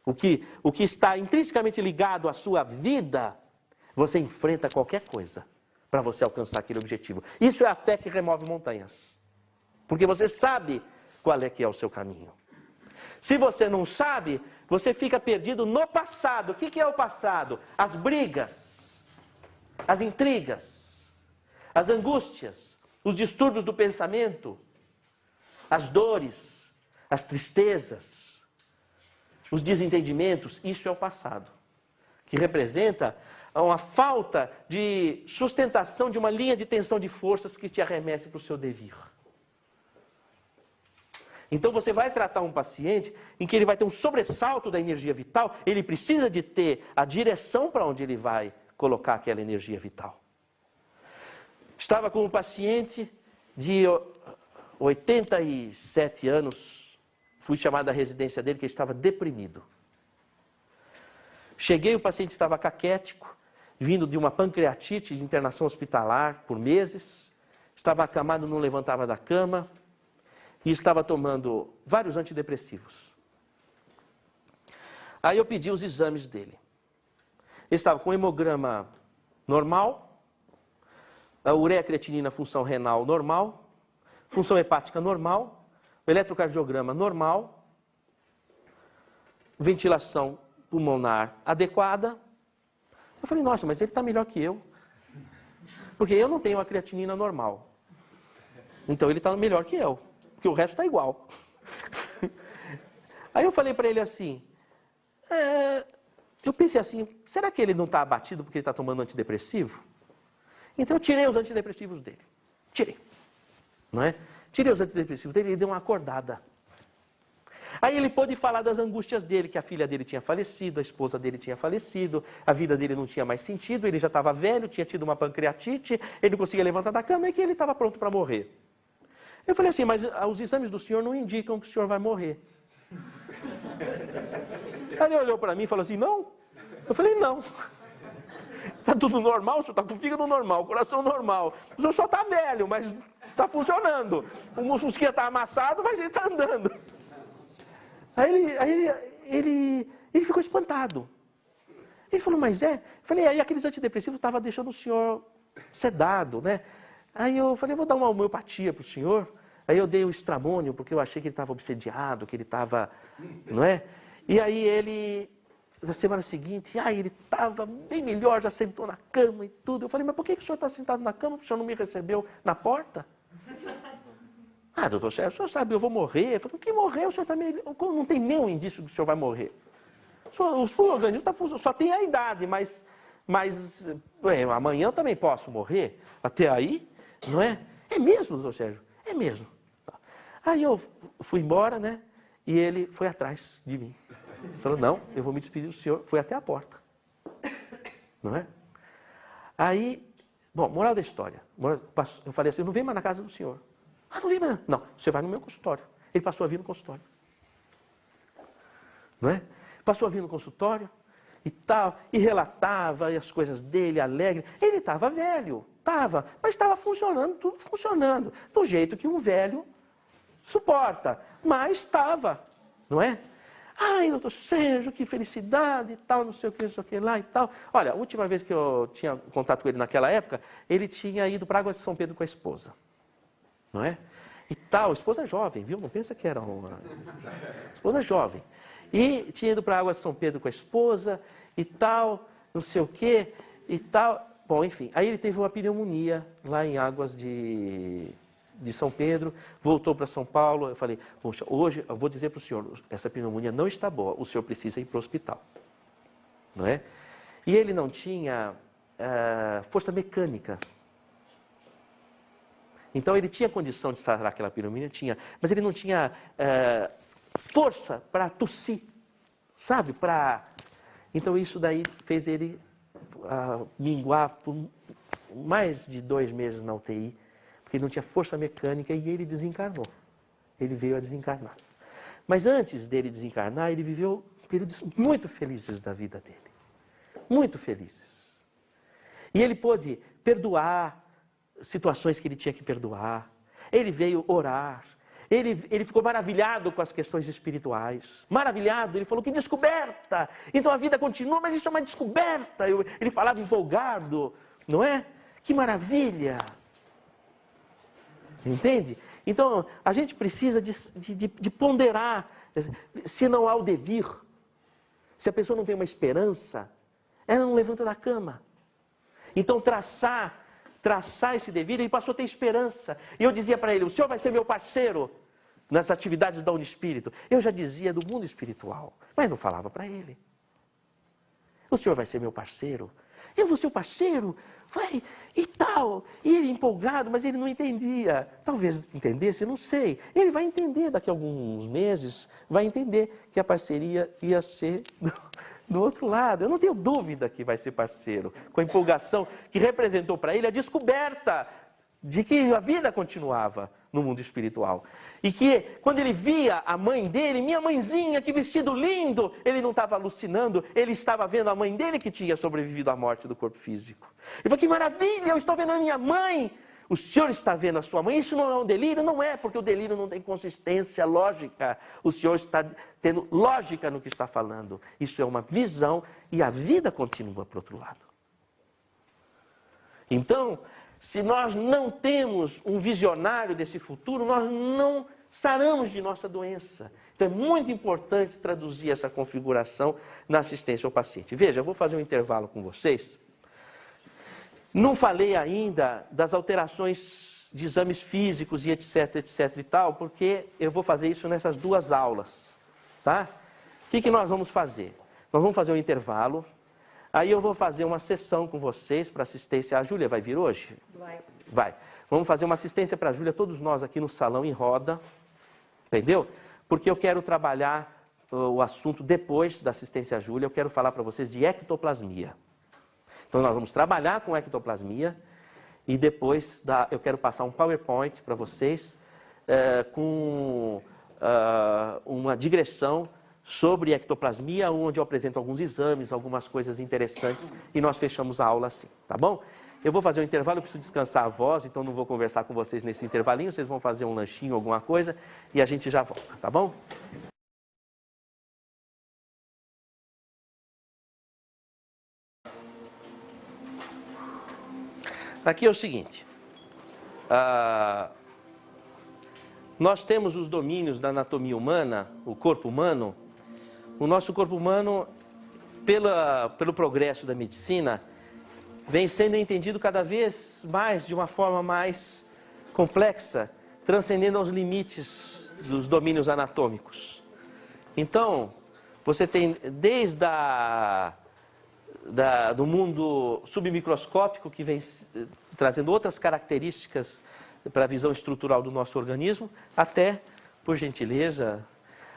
o que está intrinsecamente ligado à sua vida, você enfrenta qualquer coisa para você alcançar aquele objetivo. Isso é a fé que remove montanhas. Porque você sabe qual é que é o seu caminho. Se você não sabe, você fica perdido no passado. O que é o passado? As brigas, as intrigas, as angústias, os distúrbios do pensamento, as dores, as tristezas, os desentendimentos. Isso é o passado, que representa uma falta de sustentação de uma linha de tensão de forças que te arremesse para o seu devir. Então você vai tratar um paciente em que ele vai ter um sobressalto da energia vital, ele precisa de ter a direção para onde ele vai colocar aquela energia vital. Estava com um paciente de 87 anos, fui chamado à residência dele, que ele estava deprimido. Cheguei, o paciente estava caquético, vindo de uma pancreatite de internação hospitalar por meses, estava acamado, não levantava da cama, e estava tomando vários antidepressivos. Aí eu pedi os exames dele. Ele estava com hemograma normal, a ureia creatinina, função renal normal, função hepática normal, o eletrocardiograma normal, ventilação pulmonar adequada. Eu falei, nossa, mas ele está melhor que eu. Porque eu não tenho a creatinina normal. Então ele está melhor que eu. Porque o resto está igual. Aí eu falei para ele assim, eu pensei assim, será que ele não está abatido porque ele está tomando antidepressivo? Então eu tirei os antidepressivos dele. Tirei. Não é? Tirei os antidepressivos dele e ele deu uma acordada. Aí ele pôde falar das angústias dele, que a filha dele tinha falecido, a esposa dele tinha falecido, a vida dele não tinha mais sentido, ele já estava velho, tinha tido uma pancreatite, ele não conseguia levantar da cama e que ele estava pronto para morrer. Eu falei assim, mas os exames do senhor não indicam que o senhor vai morrer. Aí ele olhou para mim e falou assim, não? Eu falei, não. Está tudo normal, o senhor está com o fígado normal, o coração normal. O senhor só está velho, mas está funcionando. O musculinho está amassado, mas ele está andando. Aí ele ficou espantado. Ele falou, mas é? Eu falei, aí aqueles antidepressivos estavam deixando o senhor sedado, né? Aí eu falei, vou dar uma homeopatia para o senhor. Aí eu dei o estramônio, porque eu achei que ele estava obsediado, que ele estava, não é? E aí ele, na semana seguinte, ele estava bem melhor, já sentou na cama e tudo. Eu falei, mas por que o senhor está sentado na cama? O senhor não me recebeu na porta? Doutor Sérgio, o senhor sabe, eu vou morrer. Eu falei, o que morrer? O senhor está meio... Não tem nenhum indício que o senhor vai morrer. O seu organismo está funcionando, só tem a idade, mas amanhã eu também posso morrer. Até aí, não é? É mesmo, doutor Sérgio? É mesmo. Aí eu fui embora, né? E ele foi atrás de mim. Falou, não, eu vou me despedir do senhor. Foi até a porta. Não é? Aí, bom, moral da história. Eu falei assim, eu não venho mais na casa do senhor. Não vem mais. Não, você vai no meu consultório. Ele passou a vir no consultório. Não é? Passou a vir no consultório e tal, e relatava as coisas dele, alegre. Ele estava velho, mas estava funcionando, tudo funcionando, do jeito que um velho suporta, mas estava, não é? Ai, doutor Sérgio, que felicidade e tal, não sei o que lá e tal. Olha, a última vez que eu tinha contato com ele naquela época, ele tinha ido para Águas de São Pedro com a esposa, não é? E tal, esposa jovem, viu? Não pensa que era uma... Esposa jovem. E tinha ido para Águas de São Pedro com a esposa e tal, não sei o quê e tal. Bom, enfim, aí ele teve uma pneumonia lá em Águas de São Pedro, voltou para São Paulo. Eu falei, poxa, hoje eu vou dizer para o senhor, essa pneumonia não está boa, o senhor precisa ir para o hospital. Não é? E ele não tinha força mecânica. Então ele tinha condição de sarar aquela pneumonia, tinha, mas ele não tinha força para tossir, sabe? Então isso daí fez ele minguar por mais de 2 meses na UTI, porque ele não tinha força mecânica e ele desencarnou. Ele veio a desencarnar. Mas antes dele desencarnar, ele viveu períodos muito felizes da vida dele. Muito felizes. E ele pôde perdoar situações que ele tinha que perdoar. Ele veio orar. Ele ficou maravilhado com as questões espirituais. Maravilhado, ele falou, que descoberta! Então a vida continua, mas isso é uma descoberta. Ele falava empolgado, não é? Que maravilha! Entende? Então, a gente precisa de ponderar, se não há o devir, se a pessoa não tem uma esperança, ela não levanta da cama. Então, traçar esse devir, ele passou a ter esperança. E eu dizia para ele, o senhor vai ser meu parceiro nas atividades da Unispírito. Eu já dizia do mundo espiritual, mas não falava para ele. O senhor vai ser meu parceiro. Eu vou ser o parceiro, vai, e tal. E ele empolgado, mas ele não entendia. Talvez entendesse, não sei. Ele vai entender daqui a alguns meses, vai entender que a parceria ia ser do outro lado. Eu não tenho dúvida que vai ser parceiro. Com a empolgação que representou para ele a descoberta de que a vida continuava no mundo espiritual. E que quando ele via a mãe dele, minha mãezinha, que vestido lindo, ele não estava alucinando, ele estava vendo a mãe dele que tinha sobrevivido à morte do corpo físico. Ele falou, que maravilha, eu estou vendo a minha mãe. O senhor está vendo a sua mãe? Isso não é um delírio? Não é, porque o delírio não tem consistência lógica. O senhor está tendo lógica no que está falando. Isso é uma visão e a vida continua para o outro lado. Então, se nós não temos um visionário desse futuro, nós não saramos de nossa doença. Então é muito importante traduzir essa configuração na assistência ao paciente. Veja, eu vou fazer um intervalo com vocês. Não falei ainda das alterações de exames físicos e etc, etc e tal, porque eu vou fazer isso nessas duas aulas, tá? O que nós vamos fazer? Nós vamos fazer um intervalo. Aí eu vou fazer uma sessão com vocês para assistência. A Júlia vai vir hoje? Vai. Vai. Vamos fazer uma assistência para a Júlia, todos nós aqui no salão em roda. Entendeu? Porque eu quero trabalhar o assunto depois da assistência à Júlia. Eu quero falar para vocês de ectoplasmia. Então nós vamos trabalhar com ectoplasmia e depois eu quero passar um PowerPoint para vocês com uma digressão sobre ectoplasmia, onde eu apresento alguns exames, algumas coisas interessantes, e nós fechamos a aula assim, tá bom? Eu vou fazer um intervalo, eu preciso descansar a voz, então não vou conversar com vocês nesse intervalinho, vocês vão fazer um lanchinho, alguma coisa, e a gente já volta, tá bom? Aqui é o seguinte, nós temos os domínios da anatomia humana, o corpo humano. O nosso corpo humano, pelo progresso da medicina, vem sendo entendido cada vez mais, de uma forma mais complexa, transcendendo aos limites dos domínios anatômicos. Então, você tem desde do mundo submicroscópico, que vem trazendo outras características para a visão estrutural do nosso organismo, até, por gentileza,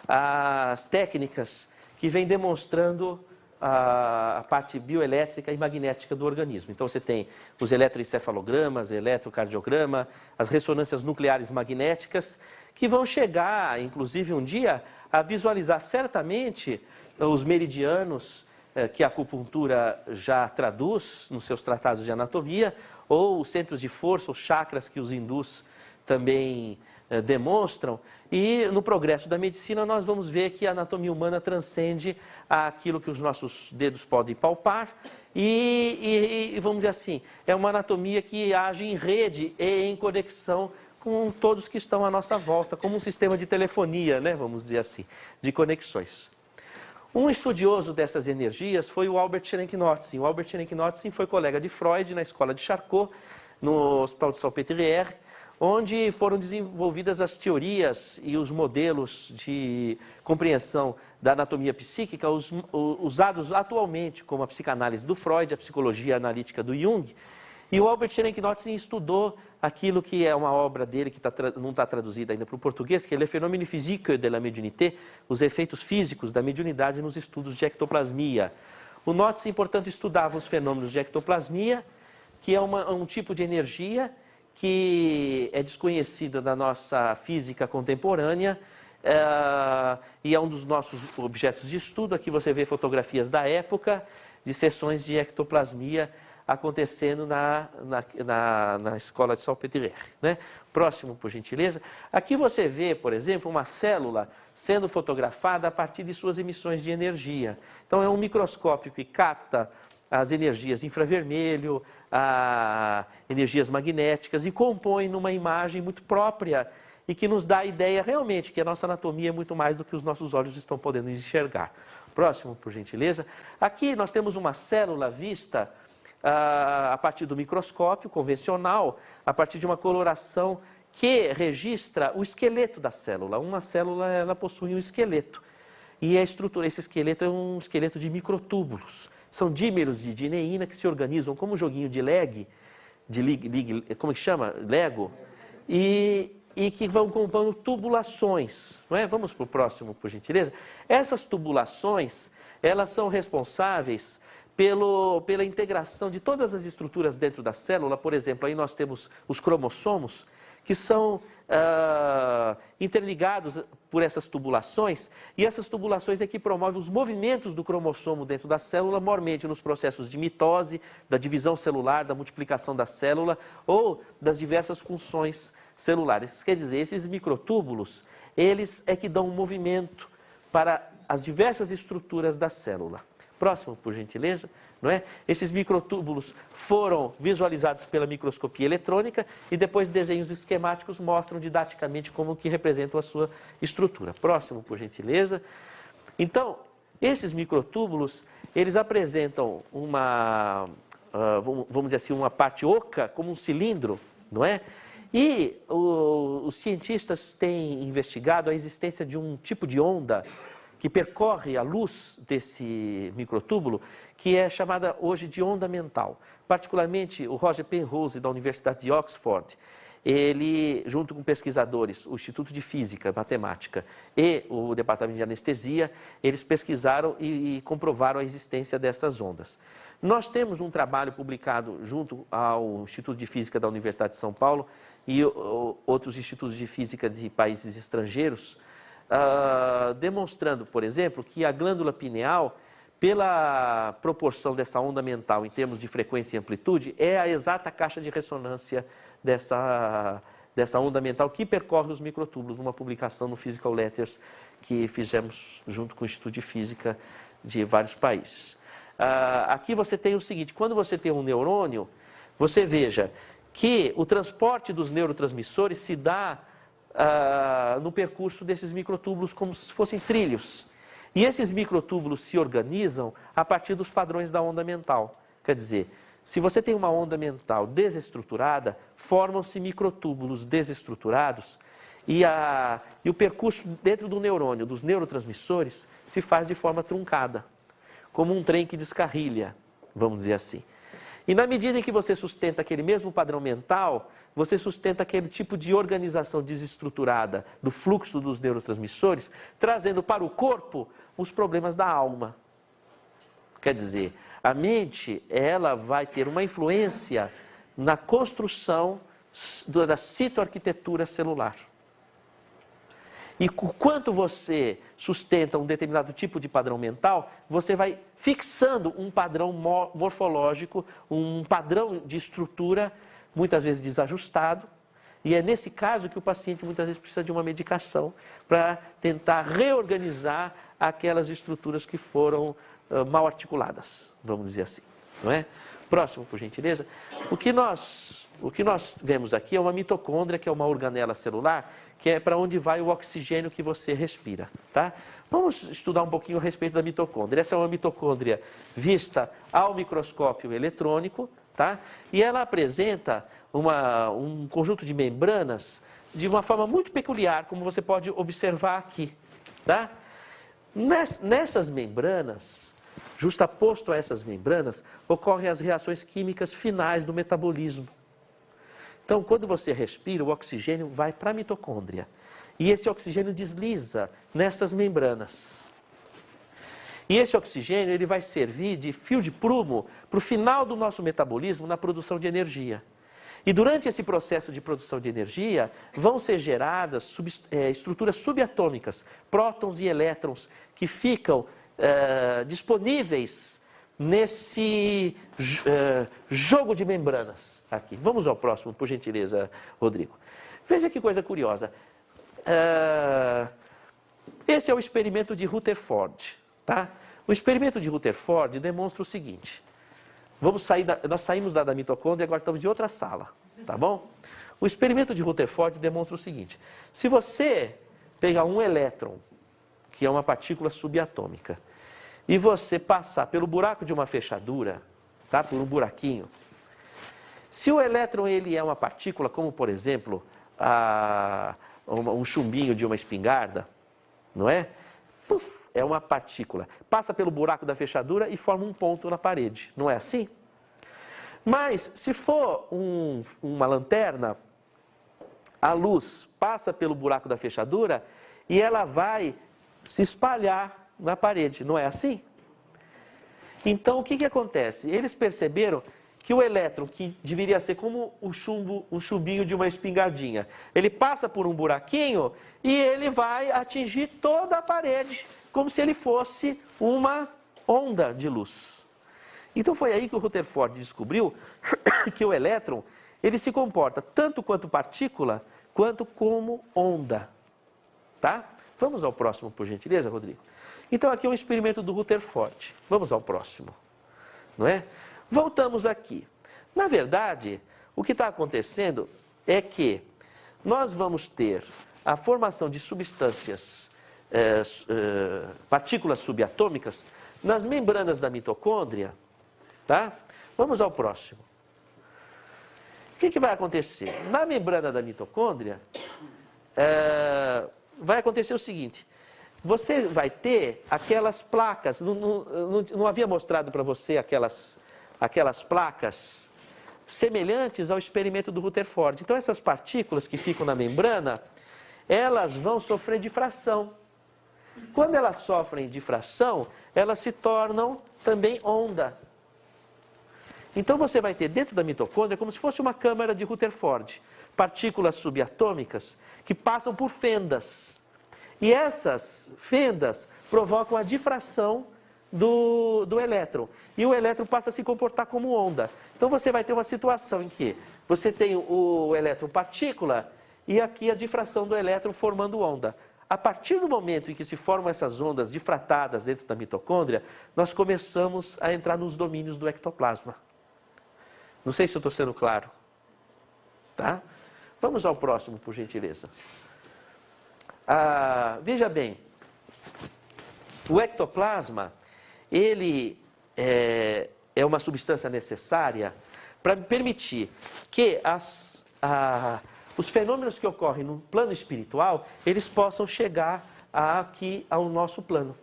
as técnicas que vêm demonstrando a parte bioelétrica e magnética do organismo. Então você tem os eletroencefalogramas, eletrocardiograma, as ressonâncias nucleares magnéticas, que vão chegar, inclusive um dia, a visualizar certamente os meridianos que a acupuntura já traduz nos seus tratados de anatomia, ou os centros de força, os chakras que os hindus também demonstram, e no progresso da medicina nós vamos ver que a anatomia humana transcende aquilo que os nossos dedos podem palpar e vamos dizer assim, é uma anatomia que age em rede e em conexão com todos que estão à nossa volta, como um sistema de telefonia, né, vamos dizer assim, de conexões. Um estudioso dessas energias foi o Albert Schrenck-Notzing. O Albert Schrenck-Notzing foi colega de Freud na escola de Charcot, no Hospital de Salpêtrière, onde foram desenvolvidas as teorias e os modelos de compreensão da anatomia psíquica usados atualmente, como a psicanálise do Freud, a psicologia analítica do Jung. E o Albert Schrenck-Notzing estudou aquilo que é uma obra dele, que não está traduzida ainda para o português, que é Le Phénomène physique de la médiumnité, os efeitos físicos da mediunidade nos estudos de ectoplasmia. O Notzing, portanto, estudava os fenômenos de ectoplasmia, que é um tipo de energia que é desconhecida da nossa física contemporânea e é um dos nossos objetos de estudo. Aqui você vê fotografias da época de sessões de ectoplasmia acontecendo na escola de Salpêtrière, né? Próximo, por gentileza. Aqui você vê, por exemplo, uma célula sendo fotografada a partir de suas emissões de energia. Então, é um microscópio que capta as energias infravermelho, energias magnéticas e compõe numa imagem muito própria e que nos dá a ideia realmente que a nossa anatomia é muito mais do que os nossos olhos estão podendo enxergar. Próximo, por gentileza. Aqui nós temos uma célula vista a partir do microscópio convencional, a partir de uma coloração que registra o esqueleto da célula. Uma célula, ela possui um esqueleto. E a estrutura, esse esqueleto é um esqueleto de microtúbulos. São dímeros de dineína que se organizam como um joguinho de como que chama? Lego. E que vão compondo tubulações. Não é? Vamos para o próximo, por gentileza. Essas tubulações, elas são responsáveis pela integração de todas as estruturas dentro da célula. Por exemplo, aí nós temos os cromossomos, que são interligados por essas tubulações, e essas tubulações é que promovem os movimentos do cromossomo dentro da célula, maiormente nos processos de mitose, da divisão celular, da multiplicação da célula, ou das diversas funções celulares. Quer dizer, esses microtúbulos, eles é que dão um movimento para as diversas estruturas da célula. Próximo, por gentileza, não é? Esses microtúbulos foram visualizados pela microscopia eletrônica e depois desenhos esquemáticos mostram didaticamente como que representam a sua estrutura. Próximo, por gentileza. Então, esses microtúbulos, eles apresentam vamos dizer assim, uma parte oca, como um cilindro, não é? E os cientistas têm investigado a existência de um tipo de onda que percorre a luz desse microtúbulo, que é chamada hoje de onda mental. Particularmente, o Roger Penrose, da Universidade de Oxford, ele, junto com pesquisadores, o Instituto de Física, Matemática e o Departamento de Anestesia, eles pesquisaram e comprovaram a existência dessas ondas. Nós temos um trabalho publicado junto ao Instituto de Física da Universidade de São Paulo e outros institutos de física de países estrangeiros, demonstrando, por exemplo, que a glândula pineal, pela proporção dessa onda mental em termos de frequência e amplitude, é a exata caixa de ressonância dessa onda mental que percorre os microtúbulos, numa publicação no Physical Letters que fizemos junto com o Instituto de Física de vários países. Aqui você tem o seguinte: quando você tem um neurônio, você veja que o transporte dos neurotransmissores se dá no percurso desses microtúbulos como se fossem trilhos. E esses microtúbulos se organizam a partir dos padrões da onda mental. Quer dizer, se você tem uma onda mental desestruturada, formam-se microtúbulos desestruturados e o percurso dentro do neurônio, dos neurotransmissores, se faz de forma truncada, como um trem que descarrilha, vamos dizer assim. E na medida em que você sustenta aquele mesmo padrão mental, você sustenta aquele tipo de organização desestruturada do fluxo dos neurotransmissores, trazendo para o corpo os problemas da alma. Quer dizer, a mente, ela vai ter uma influência na construção da citoarquitetura celular. E quanto você sustenta um determinado tipo de padrão mental, você vai fixando um padrão morfológico, um padrão de estrutura, muitas vezes desajustado. E é nesse caso que o paciente muitas vezes precisa de uma medicação para tentar reorganizar aquelas estruturas que foram mal articuladas, vamos dizer assim, não é? Próximo, por gentileza. O que nós vemos aqui é uma mitocôndria, que é uma organela celular, que é para onde vai o oxigênio que você respira, tá? Vamos estudar um pouquinho a respeito da mitocôndria. Essa é uma mitocôndria vista ao microscópio eletrônico, tá? E ela apresenta um conjunto de membranas de uma forma muito peculiar, como você pode observar aqui, tá? Nessas membranas, justaposto a essas membranas, ocorrem as reações químicas finais do metabolismo. Então, quando você respira, o oxigênio vai para a mitocôndria. E esse oxigênio desliza nessas membranas. E esse oxigênio ele vai servir de fio de prumo para o final do nosso metabolismo na produção de energia. E durante esse processo de produção de energia, vão ser geradas estruturas subatômicas, prótons e elétrons, que ficam disponíveis nesse jogo de membranas aqui. Vamos ao próximo, por gentileza, Rodrigo. Veja que coisa curiosa. Esse é o experimento de Rutherford, tá? O experimento de Rutherford demonstra o seguinte. Nós saímos da mitocôndria e agora estamos de outra sala, tá bom? O experimento de Rutherford demonstra o seguinte. Se você pegar um elétron, que é uma partícula subatômica, e você passar pelo buraco de uma fechadura, tá? Por um buraquinho, se o elétron ele é uma partícula, como por exemplo, um chumbinho de uma espingarda, não é? Puf, é uma partícula. Passa pelo buraco da fechadura e forma um ponto na parede, não é assim? Mas se for uma lanterna, a luz passa pelo buraco da fechadura e ela vai se espalhar na parede, não é assim? Então, o que acontece? Eles perceberam que o elétron, que deveria ser como um chumbinho de uma espingardinha, ele passa por um buraquinho e ele vai atingir toda a parede, como se ele fosse uma onda de luz. Então, foi aí que o Rutherford descobriu que o elétron, ele se comporta tanto quanto partícula, quanto como onda. Tá? Vamos ao próximo, por gentileza, Rodrigo. Então, aqui é um experimento do Rutherford. Vamos ao próximo. Não é? Voltamos aqui. Na verdade, o que está acontecendo é que nós vamos ter a formação de substâncias, partículas subatômicas, nas membranas da mitocôndria. Tá? Vamos ao próximo. O que vai acontecer? Na membrana da mitocôndria, vai acontecer o seguinte. Você vai ter aquelas placas, não havia mostrado para você aquelas placas semelhantes ao experimento do Rutherford. Então, essas partículas que ficam na membrana, elas vão sofrer difração. Quando elas sofrem difração, elas se tornam também onda. Então, você vai ter dentro da mitocôndria como se fosse uma câmara de Rutherford, partículas subatômicas que passam por fendas. E essas fendas provocam a difração do elétron. E o elétron passa a se comportar como onda. Então você vai ter uma situação em que você tem o elétron partícula e aqui a difração do elétron formando onda. A partir do momento em que se formam essas ondas difratadas dentro da mitocôndria, nós começamos a entrar nos domínios do ectoplasma. Não sei se eu estou sendo claro. Tá? Vamos ao próximo, por gentileza. Veja bem, o ectoplasma, ele é uma substância necessária para permitir que os fenômenos que ocorrem no plano espiritual, eles possam chegar aqui ao nosso plano.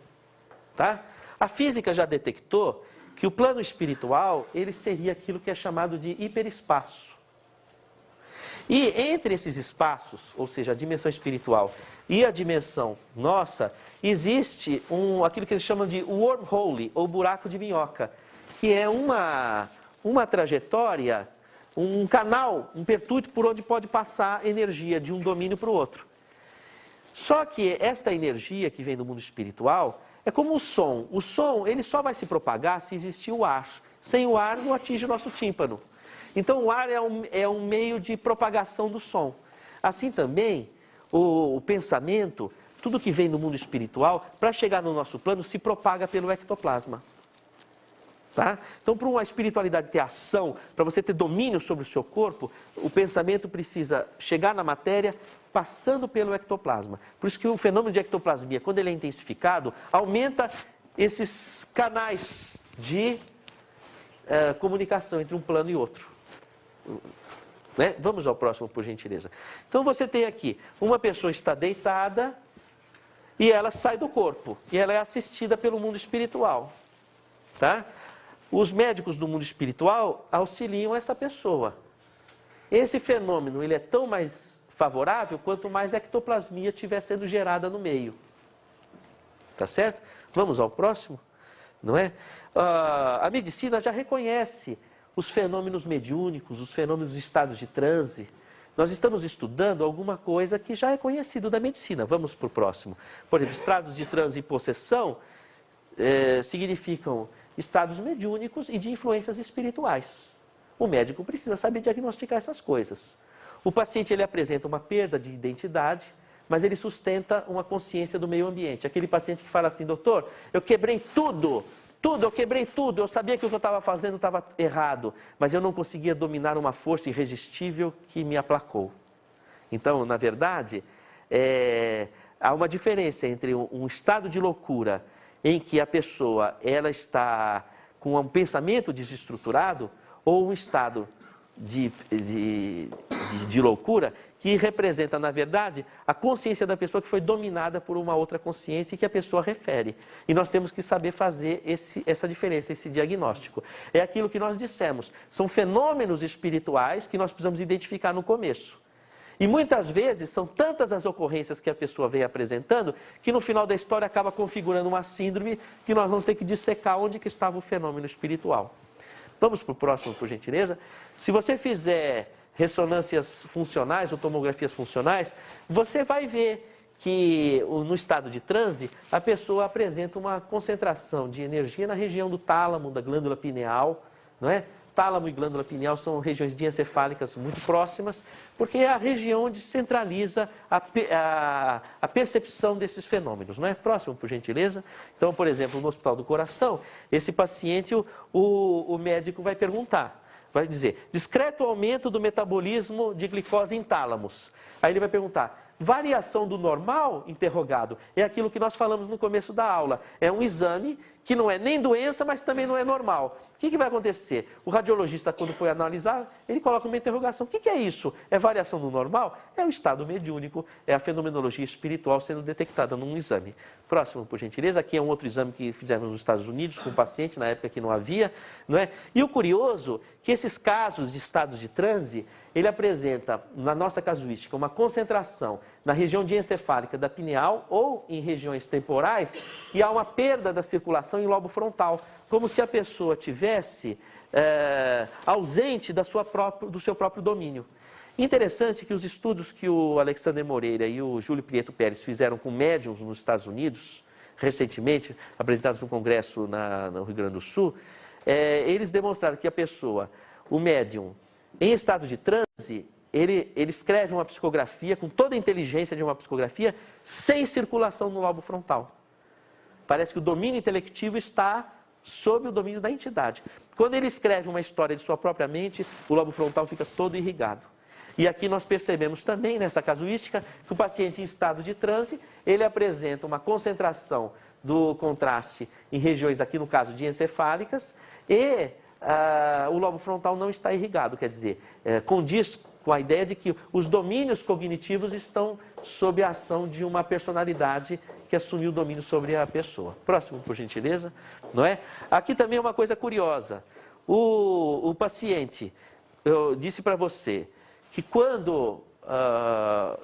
Tá? A física já detectou que o plano espiritual, ele seria aquilo que é chamado de hiperespaço. E entre esses espaços, ou seja, a dimensão espiritual e a dimensão nossa, existe aquilo que eles chamam de wormhole, ou buraco de minhoca, que é uma trajetória, um canal, um pertúrdio por onde pode passar energia de um domínio para o outro. Só que esta energia que vem do mundo espiritual é como o som. O som, ele só vai se propagar se existir o ar. Sem o ar, não atinge o nosso tímpano. Então, o ar é um meio de propagação do som. Assim também, o pensamento, tudo que vem do mundo espiritual, para chegar no nosso plano, se propaga pelo ectoplasma. Tá? Então, para uma espiritualidade ter ação, para você ter domínio sobre o seu corpo, o pensamento precisa chegar na matéria, passando pelo ectoplasma. Por isso que o fenômeno de ectoplasmia, quando ele é intensificado, aumenta esses canais de comunicação entre um plano e outro. Né? Vamos ao próximo, por gentileza. Então você tem aqui, uma pessoa está deitada e ela sai do corpo. E ela é assistida pelo mundo espiritual. Tá? Os médicos do mundo espiritual auxiliam essa pessoa. Esse fenômeno ele é tão mais favorável quanto mais ectoplasmia estiver sendo gerada no meio. Tá certo? Vamos ao próximo? Não é? A medicina já reconhece os fenômenos mediúnicos, os fenômenos de estados de transe. Nós estamos estudando alguma coisa que já é conhecido da medicina. Vamos para o próximo. Por exemplo, estados de transe e possessão significam estados mediúnicos e de influências espirituais. O médico precisa saber diagnosticar essas coisas. O paciente ele apresenta uma perda de identidade, mas ele sustenta uma consciência do meio ambiente. Aquele paciente que fala assim, doutor, eu quebrei tudo, eu quebrei tudo, eu sabia que o que eu estava fazendo estava errado, mas eu não conseguia dominar uma força irresistível que me aplacou. Então, na verdade, há uma diferença entre um estado de loucura em que a pessoa ela está com um pensamento desestruturado ou um estado de loucura que representa, na verdade, a consciência da pessoa que foi dominada por uma outra consciência e que a pessoa refere. E nós temos que saber fazer essa diferença, esse diagnóstico. É aquilo que nós dissemos, são fenômenos espirituais que nós precisamos identificar no começo. E muitas vezes são tantas as ocorrências que a pessoa vem apresentando que no final da história acaba configurando uma síndrome que nós vamos ter que dissecar onde que estava o fenômeno espiritual. Vamos para o próximo, por gentileza. Se você fizer ressonâncias funcionais ou tomografias funcionais, você vai ver que no estado de transe a pessoa apresenta uma concentração de energia na região do tálamo, da glândula pineal, não é? Tálamo e glândula pineal são regiões diencefálicas muito próximas, porque é a região onde centraliza a percepção desses fenômenos. Não é? Próximo, por gentileza. Então, por exemplo, no Hospital do Coração, esse paciente, o médico vai perguntar, vai dizer, discreto aumento do metabolismo de glicose em tálamos. Aí ele vai perguntar, variação do normal? Interrogado. É aquilo que nós falamos no começo da aula. É um exame que não é nem doença, mas também não é normal. O que vai acontecer? O radiologista, quando for analisar, ele coloca uma interrogação. O que é isso? É variação do normal? É o estado mediúnico, é a fenomenologia espiritual sendo detectada num exame. Próximo, por gentileza. Aqui é um outro exame que fizemos nos Estados Unidos com um paciente, na época que não havia. Não é? E o curioso é que esses casos de estados de transe, ele apresenta, na nossa casuística, uma concentração na região diencefálica da pineal ou em regiões temporais e há uma perda da circulação em lobo frontal, como se a pessoa tivesse ausente do seu próprio domínio. Interessante que os estudos que o Alexander Moreira e o Júlio Prieto Pérez fizeram com médiums nos Estados Unidos, recentemente, apresentados no Congresso no Rio Grande do Sul, eles demonstraram que a pessoa, o médium, em estado de transe, ele escreve uma psicografia com toda a inteligência de uma psicografia sem circulação no lobo frontal. Parece que o domínio intelectivo está sob o domínio da entidade. Quando ele escreve uma história de sua própria mente, o lobo frontal fica todo irrigado. E aqui nós percebemos também, nessa casuística, que o paciente em estado de transe, ele apresenta uma concentração do contraste em regiões, aqui no caso, diencefálicas, e o lobo frontal não está irrigado, quer dizer, condiz com a ideia de que os domínios cognitivos estão sob a ação de uma personalidade que assumiu o domínio sobre a pessoa. Próximo, por gentileza, não é? Aqui também é uma coisa curiosa. O paciente, eu disse para você que quando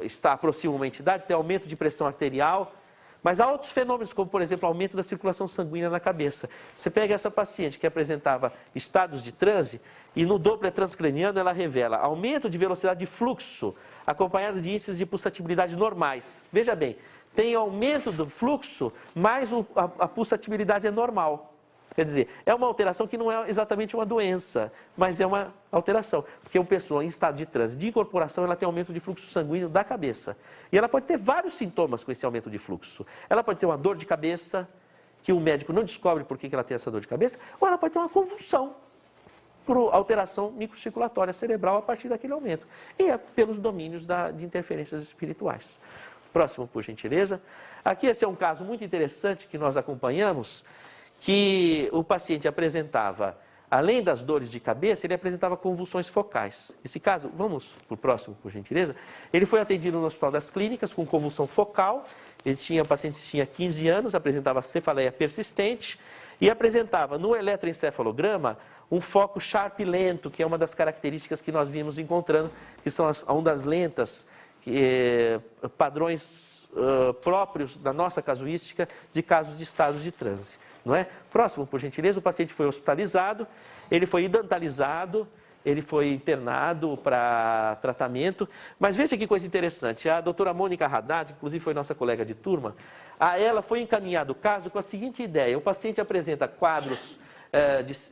está próximo a uma entidade, tem aumento de pressão arterial, mas há outros fenômenos, como, por exemplo, aumento da circulação sanguínea na cabeça. Você pega essa paciente que apresentava estados de transe e no Doppler transcraniano ela revela aumento de velocidade de fluxo, acompanhado de índices de pulsatibilidade normais. Veja bem, tem aumento do fluxo, mas a pulsatibilidade é normal. Quer dizer, é uma alteração que não é exatamente uma doença, mas é uma alteração. Porque uma pessoa em estado de transe, de incorporação, ela tem aumento de fluxo sanguíneo da cabeça. E ela pode ter vários sintomas com esse aumento de fluxo. Ela pode ter uma dor de cabeça, que o médico não descobre por que ela tem essa dor de cabeça, ou ela pode ter uma convulsão por alteração microcirculatória cerebral a partir daquele aumento. E é pelos domínios de interferências espirituais. Próximo, por gentileza. Aqui esse é um caso muito interessante que nós acompanhamos, que o paciente apresentava, além das dores de cabeça, ele apresentava convulsões focais. Esse caso, vamos para o próximo, por gentileza. Ele foi atendido no Hospital das Clínicas com convulsão focal. O paciente tinha 15 anos, apresentava cefaleia persistente e apresentava no eletroencefalograma um foco Sharp lento, que é uma das características que nós vimos encontrando, que são as ondas lentas, padrões próprios da nossa casuística de casos de estados de transe. Não é? Próximo, por gentileza, o paciente foi hospitalizado, ele foi idantalizado, ele foi internado para tratamento, mas veja que coisa interessante, a doutora Mônica Haddad, inclusive foi nossa colega de turma, a ela foi encaminhado o caso com a seguinte ideia, o paciente apresenta quadros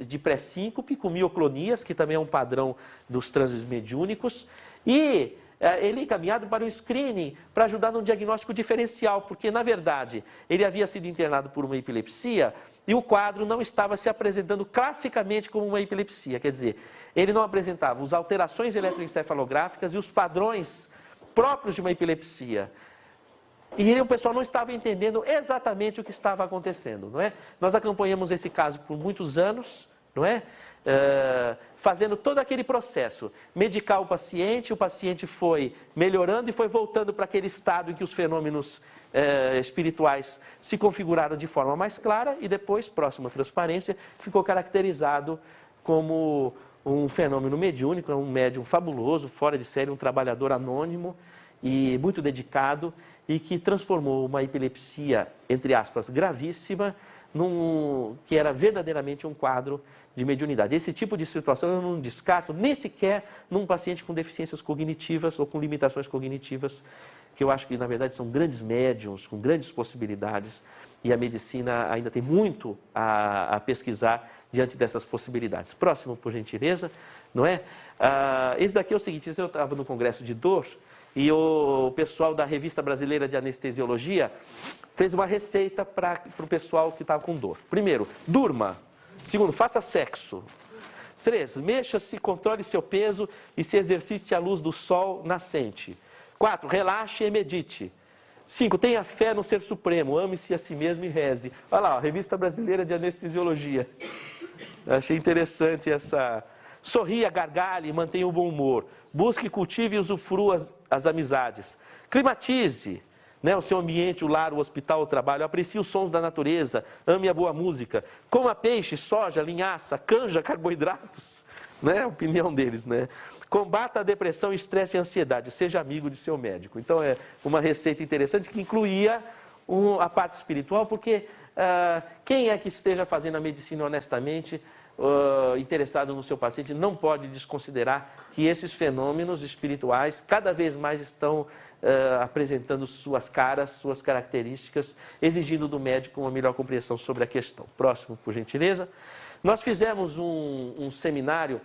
de pré-síncope, com mioclonias, que também é um padrão dos transes mediúnicos, e ele é encaminhado para um screening para ajudar num diagnóstico diferencial, porque, na verdade, ele havia sido internado por uma epilepsia e o quadro não estava se apresentando classicamente como uma epilepsia, quer dizer, ele não apresentava as alterações eletroencefalográficas e os padrões próprios de uma epilepsia. E o pessoal não estava entendendo exatamente o que estava acontecendo, não é? Nós acompanhamos esse caso por muitos anos, não é? Fazendo todo aquele processo, medicar o paciente foi melhorando e foi voltando para aquele estado em que os fenômenos espirituais se configuraram de forma mais clara e depois, próximo à transparência, ficou caracterizado como um fenômeno mediúnico, um médium fabuloso, fora de série, um trabalhador anônimo e muito dedicado e que transformou uma epilepsia, entre aspas, gravíssima, que era verdadeiramente um quadro de mediunidade. Esse tipo de situação eu não descarto nem sequer num paciente com deficiências cognitivas ou com limitações cognitivas, que eu acho que, na verdade, são grandes médiums, com grandes possibilidades, e a medicina ainda tem muito a pesquisar diante dessas possibilidades. Próximo, por gentileza, não é? Esse daqui é o seguinte, eu estava no Congresso de Dor, e o pessoal da Revista Brasileira de Anestesiologia fez uma receita para o pessoal que estava com dor. Primeiro, durma. Segundo, faça sexo. 3, mexa-se, controle seu peso e se exercite à luz do sol nascente. 4, relaxe e medite. 5, tenha fé no Ser Supremo, ame-se a si mesmo e reze. Olha lá, Revista Brasileira de Anestesiologia. Achei interessante essa... Sorria, gargalhe, mantenha o bom humor. Busque, cultive e usufrua as amizades. Climatize, né, o seu ambiente, o lar, o hospital, o trabalho. Aprecie os sons da natureza. Ame a boa música. Coma peixe, soja, linhaça, canja, carboidratos. Né, a opinião deles, né? Combata a depressão, estresse e ansiedade. Seja amigo de seu médico. Então, é uma receita interessante que incluía a parte espiritual, porque quem é que esteja fazendo a medicina honestamente... interessado no seu paciente, não pode desconsiderar que esses fenômenos espirituais cada vez mais estão apresentando suas caras, suas características, exigindo do médico uma melhor compreensão sobre a questão. Próximo, por gentileza. Nós fizemos um seminário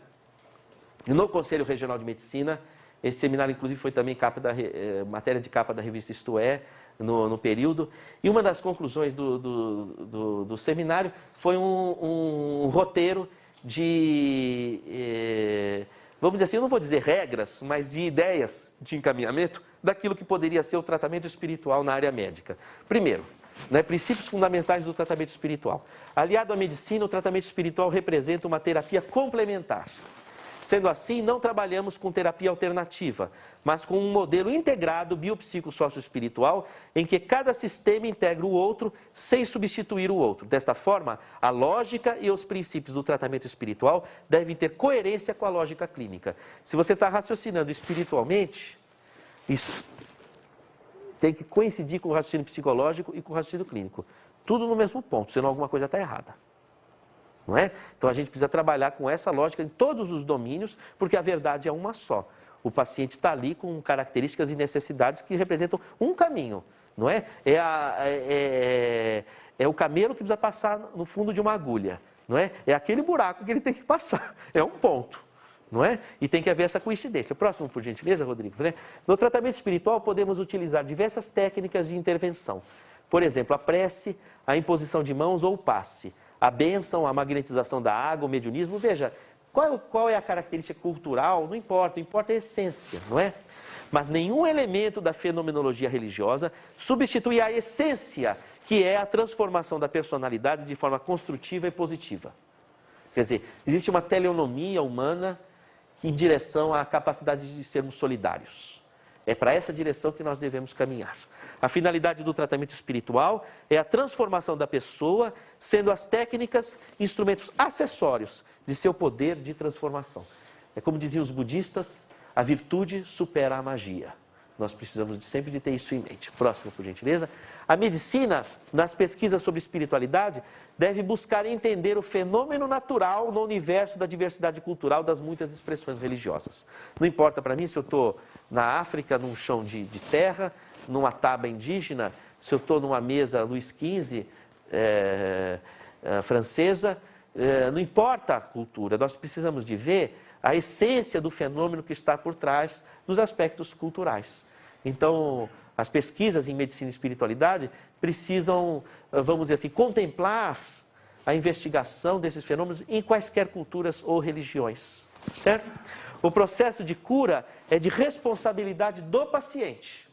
no Conselho Regional de Medicina. Esse seminário, inclusive, foi também matéria de capa da revista Isto É, no período, e uma das conclusões do seminário foi um roteiro de, vamos dizer assim, eu não vou dizer regras, mas de ideias de encaminhamento daquilo que poderia ser o tratamento espiritual na área médica. Primeiro, né, princípios fundamentais do tratamento espiritual. Aliado à medicina, o tratamento espiritual representa uma terapia complementar. Sendo assim, não trabalhamos com terapia alternativa, mas com um modelo integrado biopsico-sócio-espiritual, em que cada sistema integra o outro sem substituir o outro. Desta forma, a lógica e os princípios do tratamento espiritual devem ter coerência com a lógica clínica. Se você está raciocinando espiritualmente, isso tem que coincidir com o raciocínio psicológico e com o raciocínio clínico. Tudo no mesmo ponto, senão alguma coisa está errada. Não é? Então a gente precisa trabalhar com essa lógica em todos os domínios, porque a verdade é uma só. O paciente está ali com características e necessidades que representam um caminho, não é? É o camelo que precisa passar no fundo de uma agulha, não é? É aquele buraco que ele tem que passar, é um ponto, não é? E tem que haver essa coincidência. Próximo, por gentileza, Rodrigo. Né? No tratamento espiritual podemos utilizar diversas técnicas de intervenção. Por exemplo, a prece, a imposição de mãos ou o passe. A bênção, a magnetização da água, o mediunismo, veja, qual é a característica cultural? Não importa, importa a essência, não é? Mas nenhum elemento da fenomenologia religiosa substitui a essência, que é a transformação da personalidade de forma construtiva e positiva. Quer dizer, existe uma teleonomia humana em direção à capacidade de sermos solidários. É para essa direção que nós devemos caminhar. A finalidade do tratamento espiritual é a transformação da pessoa, sendo as técnicas instrumentos acessórios de seu poder de transformação. É como diziam os budistas, a virtude supera a magia. Nós precisamos sempre de ter isso em mente. Próximo, por gentileza. A medicina, nas pesquisas sobre espiritualidade, deve buscar entender o fenômeno natural no universo da diversidade cultural das muitas expressões religiosas. Não importa para mim se eu estou na África, num chão de terra, numa taba indígena, se eu estou numa mesa Luís XV, francesa, não importa a cultura, nós precisamos de ver a essência do fenômeno que está por trás dos aspectos culturais. Então, as pesquisas em medicina e espiritualidade precisam, vamos dizer assim, contemplar a investigação desses fenômenos em quaisquer culturas ou religiões, certo? O processo de cura é de responsabilidade do paciente,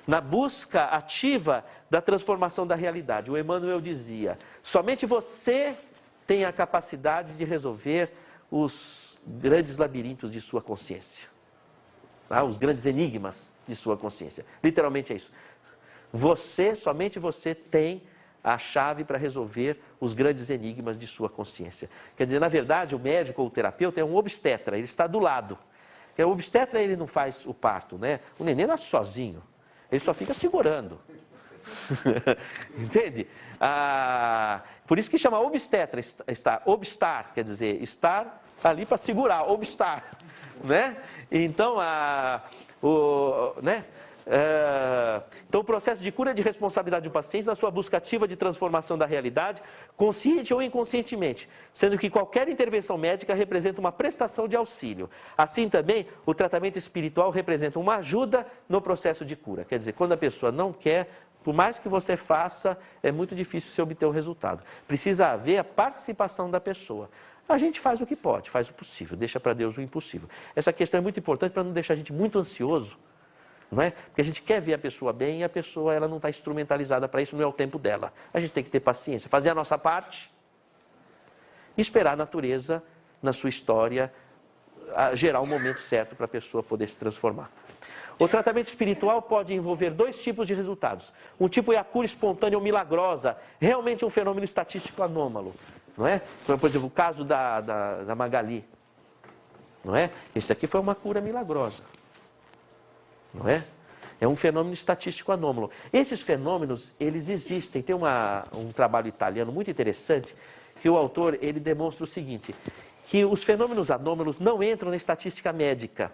na busca ativa da transformação da realidade. O Emmanuel dizia, somente você tem a capacidade de resolver os grandes labirintos de sua consciência, tá? Os grandes enigmas de sua consciência. Literalmente é isso. Somente você tem a chave para resolver os grandes enigmas de sua consciência. Quer dizer, na verdade, o médico ou o terapeuta é um obstetra, ele está do lado. Porque o obstetra, ele não faz o parto, né? O neném nasce sozinho, ele só fica segurando. Entende? Por isso que chama obstetra, obstar, quer dizer, estar ali para segurar, obstar, né? Então, então, o processo de cura é de responsabilidade do paciente na sua busca ativa de transformação da realidade, consciente ou inconscientemente, sendo que qualquer intervenção médica representa uma prestação de auxílio. Assim também, o tratamento espiritual representa uma ajuda no processo de cura. Quer dizer, quando a pessoa não quer, por mais que você faça, é muito difícil você obter o resultado. Precisa haver a participação da pessoa. A gente faz o que pode, faz o possível, deixa para Deus o impossível. Essa questão é muito importante para não deixar a gente muito ansioso, não é? Porque a gente quer ver a pessoa bem e a pessoa ela não está instrumentalizada para isso, não é o tempo dela. A gente tem que ter paciência, fazer a nossa parte e esperar a natureza, na sua história, gerar o momento certo para a pessoa poder se transformar. O tratamento espiritual pode envolver dois tipos de resultados. Um tipo é a cura espontânea ou milagrosa, realmente um fenômeno estatístico anômalo, não é? Por exemplo, o caso da Magali, não é? Esse aqui foi uma cura milagrosa. Não é? É um fenômeno estatístico anômalo. Esses fenômenos, eles existem. Tem um trabalho italiano muito interessante, que o autor ele demonstra o seguinte, que os fenômenos anômalos não entram na estatística médica,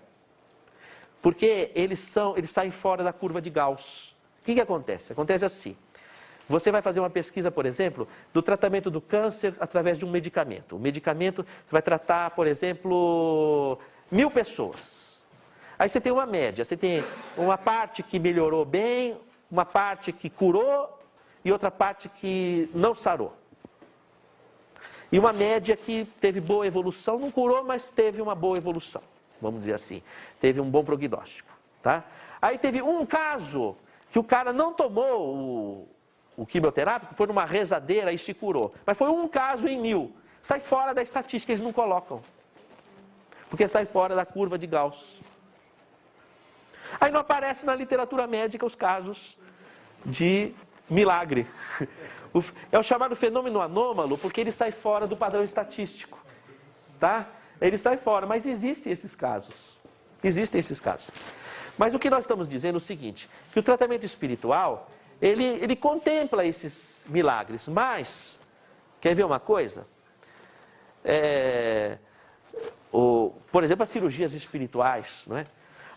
porque eles saem fora da curva de Gauss. O que acontece? Acontece assim, você vai fazer uma pesquisa, por exemplo, do tratamento do câncer através de um medicamento. O medicamento você vai tratar, por exemplo, 1000 pessoas. Aí você tem uma média, você tem uma parte que melhorou bem, uma parte que curou e outra parte que não sarou. E uma média que teve boa evolução, não curou, mas teve uma boa evolução, vamos dizer assim. Teve um bom prognóstico, tá? Aí teve um caso que o cara não tomou o quimioterápico, foi numa rezadeira e se curou. Mas foi um caso em 1000. Sai fora da estatística, eles não colocam. Porque sai fora da curva de Gauss. Aí não aparece na literatura médica os casos de milagre. É o chamado fenômeno anômalo, porque ele sai fora do padrão estatístico. Tá? Ele sai fora, mas existem esses casos. Existem esses casos. Mas o que nós estamos dizendo é o seguinte, que o tratamento espiritual, ele contempla esses milagres, mas, quer ver uma coisa? Por exemplo, as cirurgias espirituais, não é?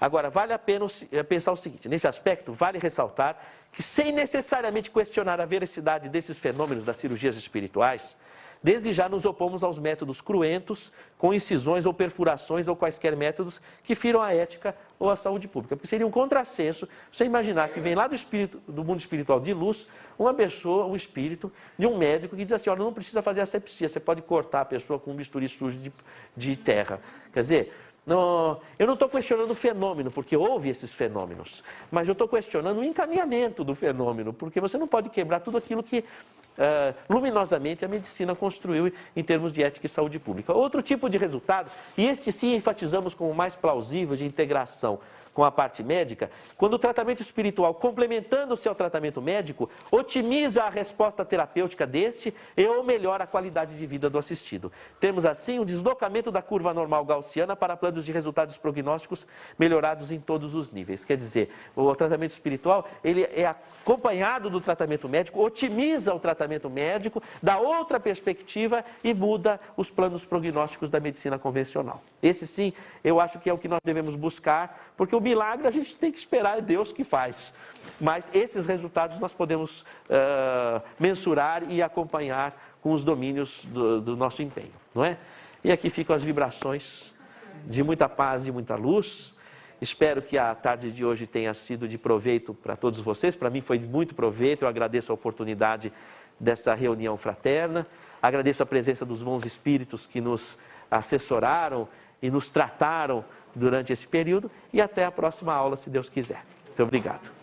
Agora, vale a pena pensar o seguinte, nesse aspecto, vale ressaltar que sem necessariamente questionar a veracidade desses fenômenos das cirurgias espirituais, desde já nos opomos aos métodos cruentos, com incisões ou perfurações ou quaisquer métodos que firam a ética ou a saúde pública. Porque seria um contrassenso você imaginar que vem lá do mundo espiritual de luz, uma pessoa, um espírito, de um médico que diz assim, olha, não precisa fazer asepsia, você pode cortar a pessoa com um bisturi sujo de terra. Quer dizer, eu não estou questionando o fenômeno, porque houve esses fenômenos, mas eu estou questionando o encaminhamento do fenômeno, porque você não pode quebrar tudo aquilo que luminosamente a medicina construiu em termos de ética e saúde pública. Outro tipo de resultado, e este sim enfatizamos como mais plausível de integração com a parte médica, quando o tratamento espiritual, complementando-se ao tratamento médico, otimiza a resposta terapêutica deste ou melhora a qualidade de vida do assistido. Temos assim um deslocamento da curva normal gaussiana para planos de resultados prognósticos melhorados em todos os níveis. Quer dizer, o tratamento espiritual, ele é acompanhado do tratamento médico, otimiza o tratamento médico, dá outra perspectiva e muda os planos prognósticos da medicina convencional. Esse sim, eu acho que é o que nós devemos buscar, porque o milagre a gente tem que esperar, é Deus que faz. Mas esses resultados nós podemos mensurar e acompanhar com com os domínios do nosso empenho, não é? E aqui ficam as vibrações de muita paz e muita luz. Espero que a tarde de hoje tenha sido de proveito para todos vocês. Para mim foi de muito proveito. Eu agradeço a oportunidade dessa reunião fraterna. Agradeço a presença dos bons espíritos que nos assessoraram e nos trataram durante esse período. E até a próxima aula, se Deus quiser. Muito obrigado.